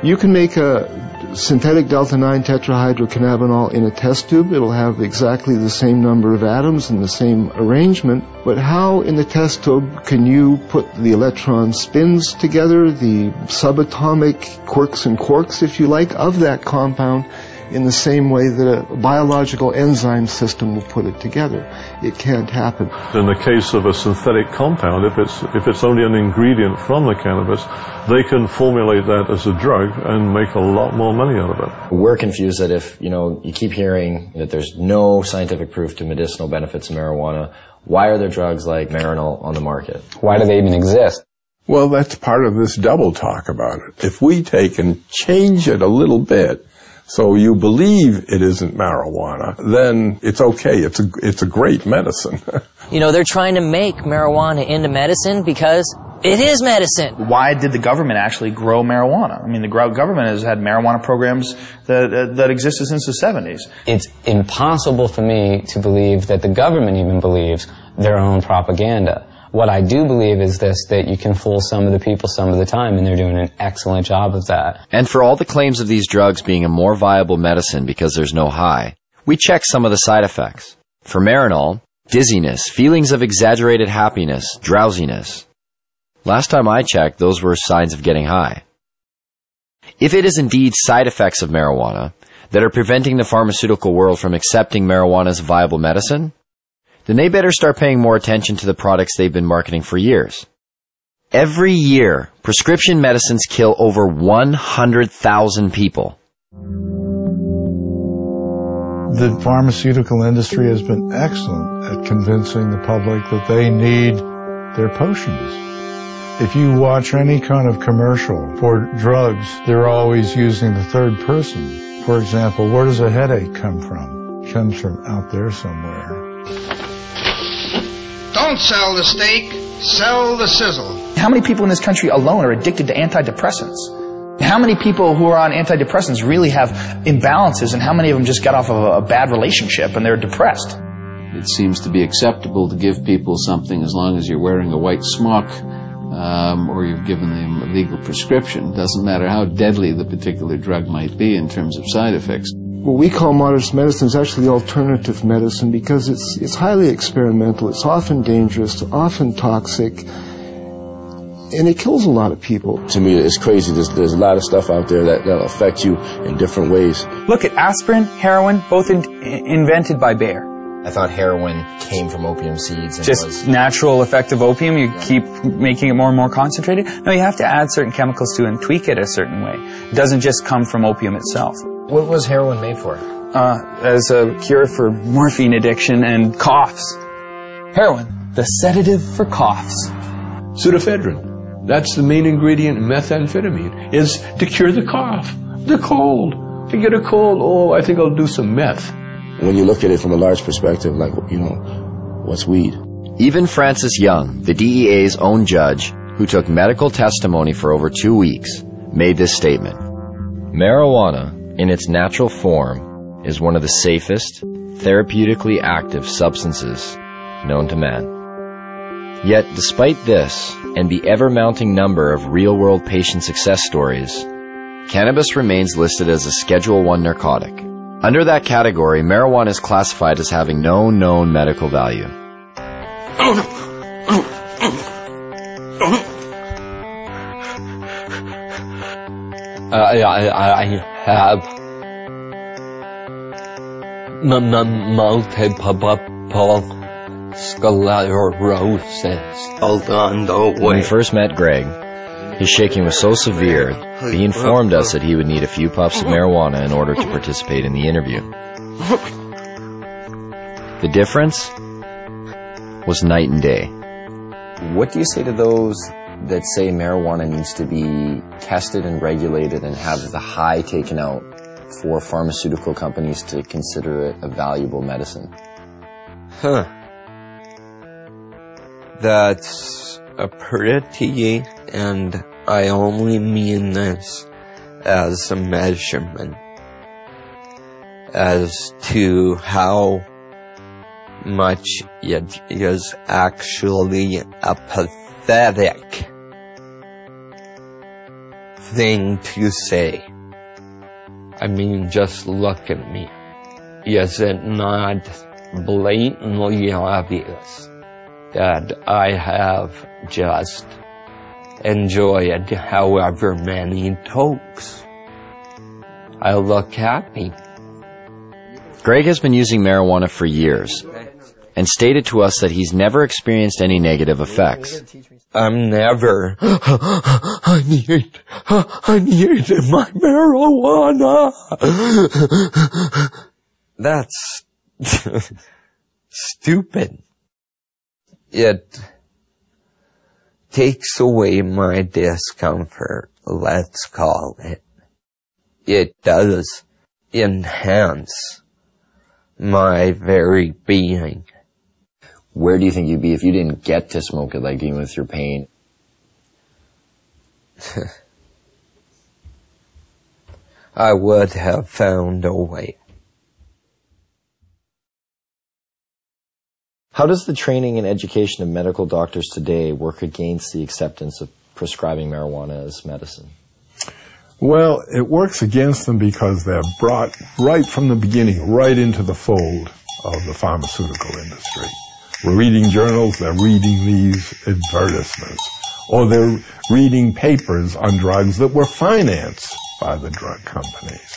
You can make a synthetic delta-9 tetrahydrocannabinol in a test tube. It'll have exactly the same number of atoms and the same arrangement. But how in the test tube can you put the electron spins together, the subatomic quirks and quarks, if you like, of that compound in the same way that a biological enzyme system will put it together? It can't happen. In the case of a synthetic compound, if it's only an ingredient from the cannabis, they can formulate that as a drug and make a lot more money out of it. We're confused that if, you keep hearing that there's no scientific proof to medicinal benefits of marijuana, why are there drugs like Marinol on the market? Why do they even exist? Well, that's part of this double talk about it. If we take and change it a little bit, so you believe it isn't marijuana, then it's okay. It's a great medicine. They're trying to make marijuana into medicine because it is medicine. Why did the government actually grow marijuana? I mean, the government has had marijuana programs that existed since the 70s. It's impossible for me to believe that the government even believes their own propaganda. What I do believe is this, that you can fool some of the people some of the time, and they're doing an excellent job of that. And for all the claims of these drugs being a more viable medicine because there's no high, we check some of the side effects. For Marinol, dizziness, feelings of exaggerated happiness, drowsiness. Last time I checked, those were signs of getting high. If it is indeed side effects of marijuana that are preventing the pharmaceutical world from accepting marijuana as a viable medicine, then they better start paying more attention to the products they've been marketing for years. Every year, prescription medicines kill over 100,000 people. The pharmaceutical industry has been excellent at convincing the public that they need their potions. If you watch any kind of commercial for drugs, they're always using the third person. For example, where does a headache come from? It comes from out there somewhere. Don't sell the steak, sell the sizzle. How many people in this country alone are addicted to antidepressants? How many people who are on antidepressants really have imbalances, and how many of them just got off of a bad relationship and they're depressed? It seems to be acceptable to give people something as long as you're wearing a white smock or you've given them a legal prescription. Doesn't matter how deadly the particular drug might be in terms of side effects. What we call modern medicine is actually the alternative medicine because it's highly experimental, it's often dangerous, often toxic, and it kills a lot of people. To me, it's crazy. There's a lot of stuff out there that'll affect you in different ways. Look at aspirin, heroin, both invented by Bayer. I thought heroin came from opium seeds. And just natural effect of opium, you keep making it more and more concentrated. No, you have to add certain chemicals to it and tweak it a certain way. It doesn't just come from opium itself. What was heroin made for? As a cure for morphine addiction and coughs. Heroin, the sedative for coughs. Pseudoephedrine. That's the main ingredient in methamphetamine, is to cure the cough, the cold. If you get a cold, oh, I think I'll do some meth. When you look at it from a large perspective, like, what's weed? Even Francis Young, the DEA's own judge, who took medical testimony for over 2 weeks, made this statement. Marijuana, in its natural form, is one of the safest, therapeutically active substances known to man. Yet, despite this, and the ever-mounting number of real-world patient success stories, cannabis remains listed as a Schedule I narcotic. Under that category, marijuana is classified as having no known medical value. I have multiple sclerosis. Hold on, don't wait. When we first met Greg, his shaking was so severe that he informed us that he would need a few puffs of marijuana in order to participate in the interview. The difference was night and day. What do you say to those that say marijuana needs to be tested and regulated and have the high taken out for pharmaceutical companies to consider it a valuable medicine? That's a pretty, and I only mean this as a measurement. as to how much it is actually a pathetic thing to say. I mean, just look at me. Is it not blatantly obvious that I have just enjoyed however many tokes? I look happy. Greg has been using marijuana for years and stated to us that he's never experienced any negative effects. I'm never. I need my marijuana. That's stupid. It takes away my discomfort, let's call it. It does enhance my very being. Where do you think you'd be if you didn't get to smoke it, like dealing with your pain? I would have found a way. How does the training and education of medical doctors today work against the acceptance of prescribing marijuana as medicine? Well, it works against them because they're brought right from the beginning, right into the fold of the pharmaceutical industry. We're reading journals, they're reading these advertisements, or they're reading papers on drugs that were financed by the drug companies,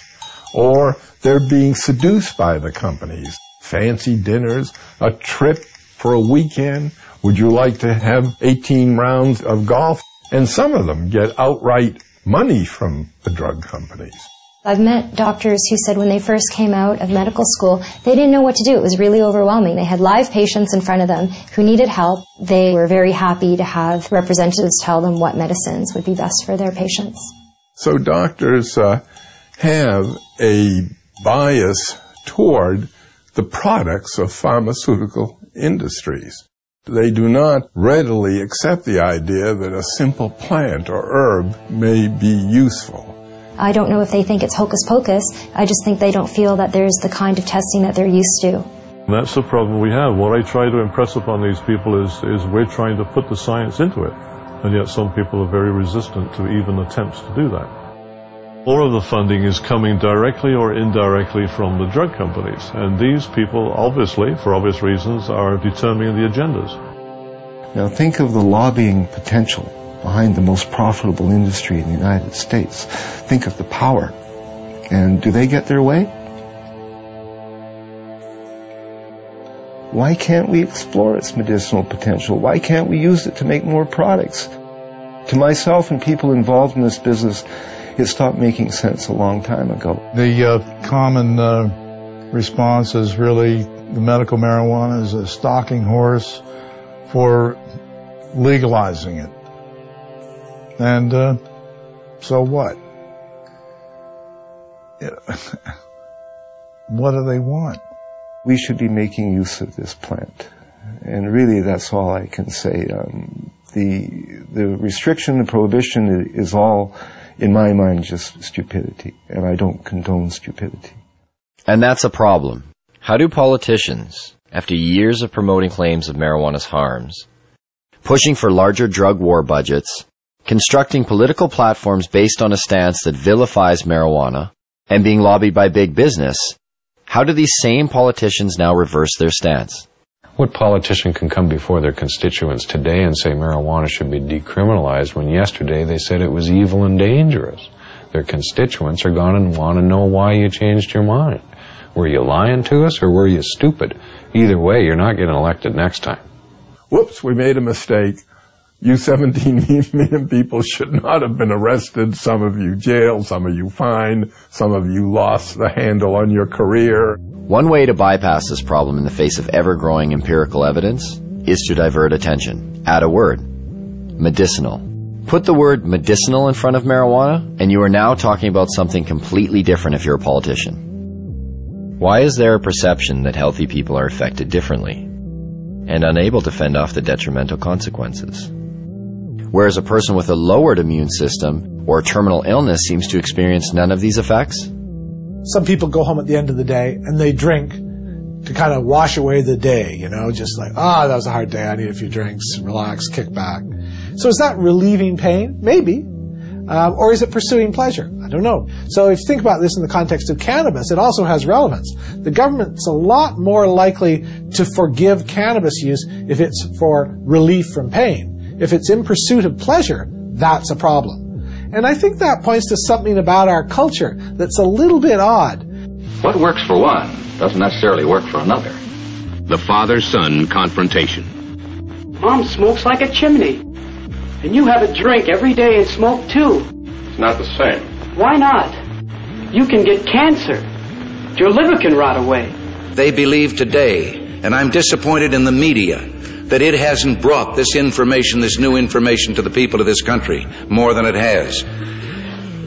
or they're being seduced by the companies. Fancy dinners, a trip for a weekend. Would you like to have 18 rounds of golf? And some of them get outright money from the drug companies. I've met doctors who said when they first came out of medical school, they didn't know what to do. It was really overwhelming. They had live patients in front of them who needed help. They were very happy to have representatives tell them what medicines would be best for their patients. So doctors have a bias toward the products of pharmaceutical industries. They do not readily accept the idea that a simple plant or herb may be useful. I don't know if they think it's hocus pocus. I just think they don't feel that there's the kind of testing that they're used to. And that's the problem we have. What I try to impress upon these people is we're trying to put the science into it. And yet some people are very resistant to even attempts to do that. All of the funding is coming directly or indirectly from the drug companies. And these people, obviously, for obvious reasons, are determining the agendas. Now think of the lobbying potential behind the most profitable industry in the United States. Think of the power. And do they get their way? Why can't we explore its medicinal potential? Why can't we use it to make more products? To myself and people involved in this business, it stopped making sense a long time ago. The common response is really the medical marijuana is a stalking horse for legalizing it. And so what? What do they want? We should be making use of this plant. And really, that's all I can say. The restriction, the prohibition is all, in my mind, just stupidity. And I don't condone stupidity. And that's a problem. How do politicians, after years of promoting claims of marijuana's harms, pushing for larger drug war budgets, constructing political platforms based on a stance that vilifies marijuana, and being lobbied by big business, how do these same politicians now reverse their stance? What politician can come before their constituents today and say marijuana should be decriminalized when yesterday they said it was evil and dangerous? Their constituents are going to want to know why you changed your mind. Were you lying to us or were you stupid? Either way, you're not getting elected next time. Whoops, we made a mistake. You 17 million people should not have been arrested. Some of you jailed, some of you fined, some of you lost the handle on your career. One way to bypass this problem in the face of ever-growing empirical evidence is to divert attention. Add a word. Medicinal. Put the word medicinal in front of marijuana, and you are now talking about something completely different if you're a politician. Why is there a perception that healthy people are affected differently and unable to fend off the detrimental consequences, whereas a person with a lowered immune system or terminal illness seems to experience none of these effects? Some people go home at the end of the day and they drink to kind of wash away the day, just like, that was a hard day, I need a few drinks, relax, kick back. So is that relieving pain? Maybe. Or is it pursuing pleasure? I don't know. So if you think about this in the context of cannabis, it also has relevance. The government's a lot more likely to forgive cannabis use if it's for relief from pain. If it's in pursuit of pleasure, that's a problem. And I think that points to something about our culture that's a little bit odd. What works for one doesn't necessarily work for another. The father-son confrontation. Mom smokes like a chimney. And you have a drink every day and smoke too. It's not the same. Why not? You can get cancer. Your liver can rot away. They believe today, and I'm disappointed in the media, that it hasn't brought this information, this new information to the people of this country more than it has.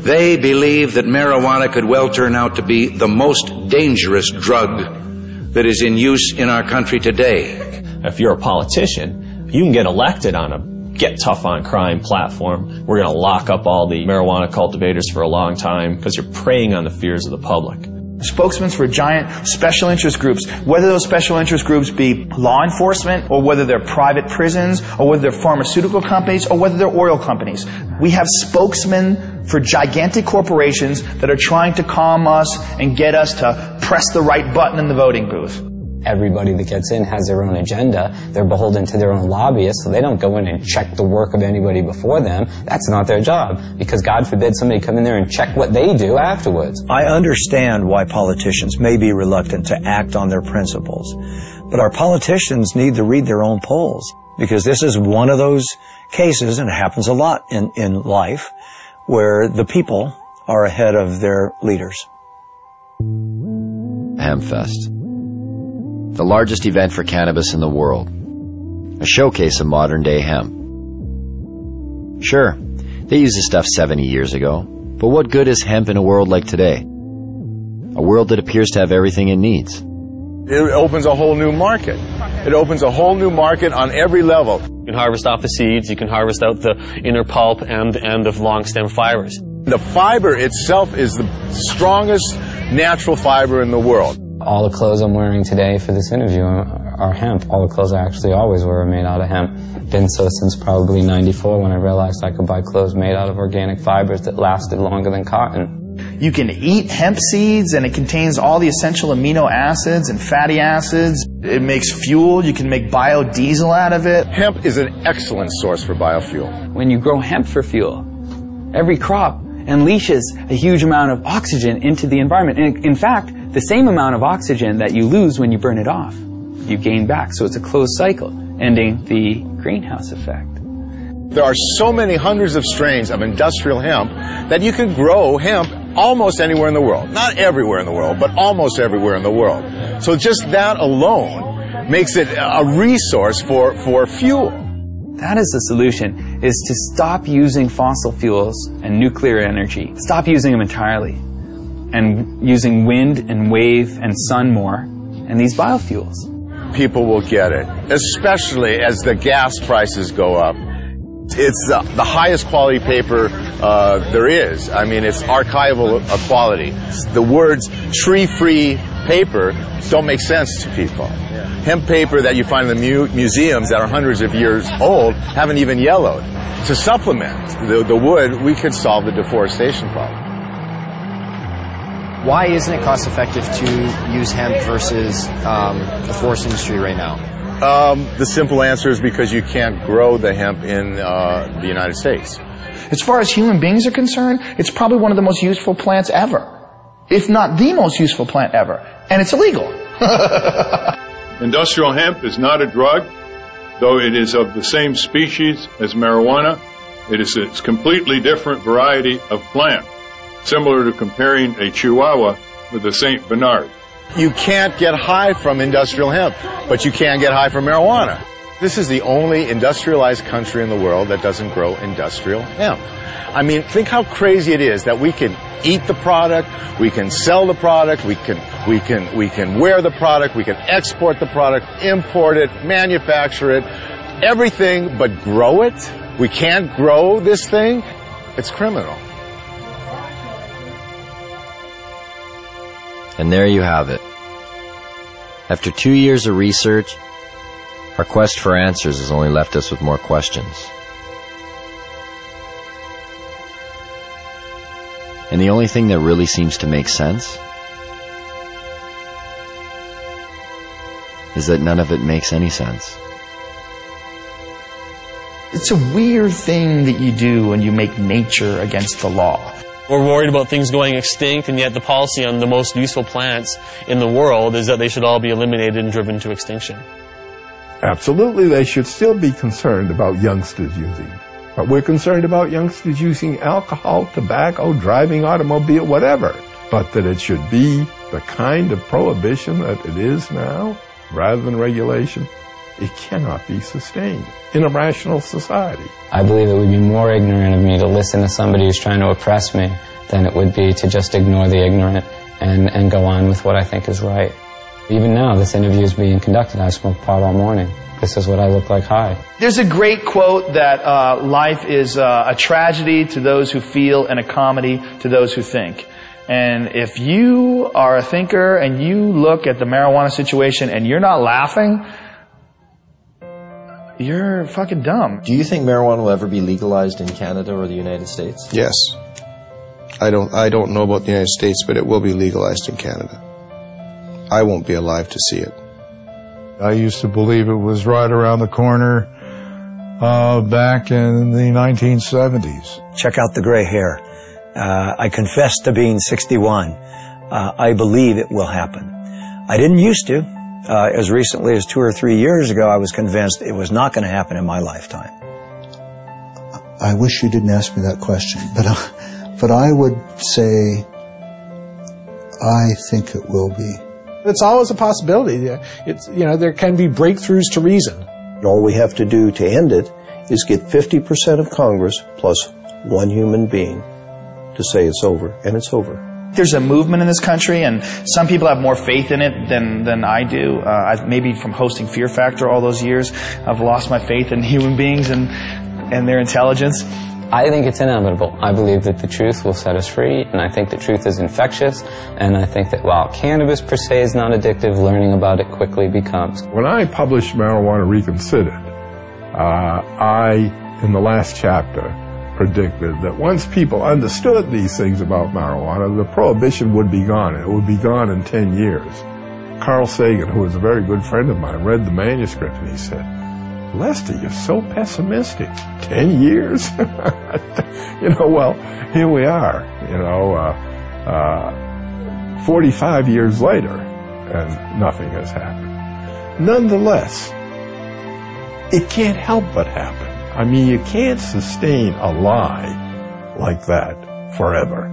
They believe that marijuana could well turn out to be the most dangerous drug that is in use in our country today. If you're a politician, you can get elected on a get tough on crime platform. We're going to lock up all the marijuana cultivators for a long time because you're preying on the fears of the public. Spokesmen for giant special interest groups, whether those special interest groups be law enforcement or whether they're private prisons or whether they're pharmaceutical companies or whether they're oil companies. We have spokesmen for gigantic corporations that are trying to calm us and get us to press the right button in the voting booth. Everybody that gets in has their own agenda. They're beholden to their own lobbyists, so they don't go in and check the work of anybody before them. That's not their job, because God forbid somebody come in there and check what they do afterwards. I understand why politicians may be reluctant to act on their principles, but our politicians need to read their own polls, because this is one of those cases, and it happens a lot in life, where the people are ahead of their leaders. Hempfest. The largest event for cannabis in the world. A showcase of modern-day hemp. Sure, they used this stuff 70 years ago, but what good is hemp in a world like today? A world that appears to have everything it needs. It opens a whole new market. It opens a whole new market on every level. You can harvest off the seeds, you can harvest out the inner pulp and the end of long stem fibers. The fiber itself is the strongest natural fiber in the world. All the clothes I'm wearing today for this interview are hemp. All the clothes I actually always wear are made out of hemp. Been so since probably '94 when I realized I could buy clothes made out of organic fibers that lasted longer than cotton. You can eat hemp seeds, and it contains all the essential amino acids and fatty acids. It makes fuel. You can make biodiesel out of it. Hemp is an excellent source for biofuel. When you grow hemp for fuel, every crop unleashes a huge amount of oxygen into the environment. And in fact, the same amount of oxygen that you lose when you burn it off, you gain back. So it's a closed cycle, ending the greenhouse effect. There are so many hundreds of strains of industrial hemp that you can grow hemp almost anywhere in the world. Not everywhere in the world, but almost everywhere in the world. So just that alone makes it a resource for fuel. That is the solution, is to stop using fossil fuels and nuclear energy. Stop using them entirely. And using wind and wave and sun more, and these biofuels. People will get it, especially as the gas prices go up. It's the highest quality paper there is. I mean, it's archival quality. The words tree-free paper don't make sense to people. Hemp paper that you find in the museums that are hundreds of years old haven't even yellowed. To supplement the wood, we could solve the deforestation problem. Why isn't it cost effective to use hemp versus the forest industry right now? The simple answer is because you can't grow the hemp in the United States. As far as human beings are concerned, it's probably one of the most useful plants ever. If not the most useful plant ever. And it's illegal. Industrial hemp is not a drug, though it is of the same species as marijuana. It's a completely different variety of plant, similar to comparing a Chihuahua with a St. Bernard. You can't get high from industrial hemp, but you can get high from marijuana. This is the only industrialized country in the world that doesn't grow industrial hemp. I mean, think how crazy it is that we can eat the product, we can sell the product, we can wear the product, we can export the product, import it, manufacture it, everything but grow it. We can't grow this thing. It's criminal. And there you have it. After 2 years of research, our quest for answers has only left us with more questions. And the only thing that really seems to make sense is that none of it makes any sense. It's a weird thing that you do when you make nature against the law. We're worried about things going extinct, and yet the policy on the most useful plants in the world is that they should all be eliminated and driven to extinction. Absolutely, they should still be concerned about youngsters using. But we're concerned about youngsters using alcohol, tobacco, driving automobile, whatever. But that it should be the kind of prohibition that it is now, rather than regulation, it cannot be sustained in a rational society. I believe it would be more ignorant of me to listen to somebody who's trying to oppress me than it would be to just ignore the ignorant and go on with what I think is right. Even now, this interview is being conducted. I smoke pot all morning. This is what I look like high. There's a great quote that life is a tragedy to those who feel and a comedy to those who think. And if you are a thinker and you look at the marijuana situation and you're not laughing, you're fucking dumb. Do you think marijuana will ever be legalized in Canada or the United States? Yes. I don't know about the United States, but it will be legalized in Canada. I won't be alive to see it. I used to believe it was right around the corner back in the 1970s. Check out the gray hair. I confess to being 61. I believe it will happen. I didn't used to. As recently as 2 or 3 years ago, I was convinced it was not going to happen in my lifetime. I wish you didn't ask me that question, but I would say I think it will be. It's always a possibility. It's, there can be breakthroughs to reason. All we have to do to end it is get 50% of Congress plus one human being to say it's over, and it's over. There's a movement in this country, and some people have more faith in it than I do. Maybe from hosting Fear Factor all those years, I've lost my faith in human beings and their intelligence. I think it's inevitable. I believe that the truth will set us free, and I think that truth is infectious, and I think that while cannabis per se is not addictive, learning about it quickly becomes. When I published Marijuana Reconsidered, I, in the last chapter, predicted that once people understood these things about marijuana, the prohibition would be gone. It would be gone in 10 years. Carl Sagan, who was a very good friend of mine, read the manuscript and he said, "Lester, you're so pessimistic. 10 years?" Well, here we are, 45 years later, and nothing has happened. Nonetheless, it can't help but happen. I mean, you can't sustain a lie like that forever.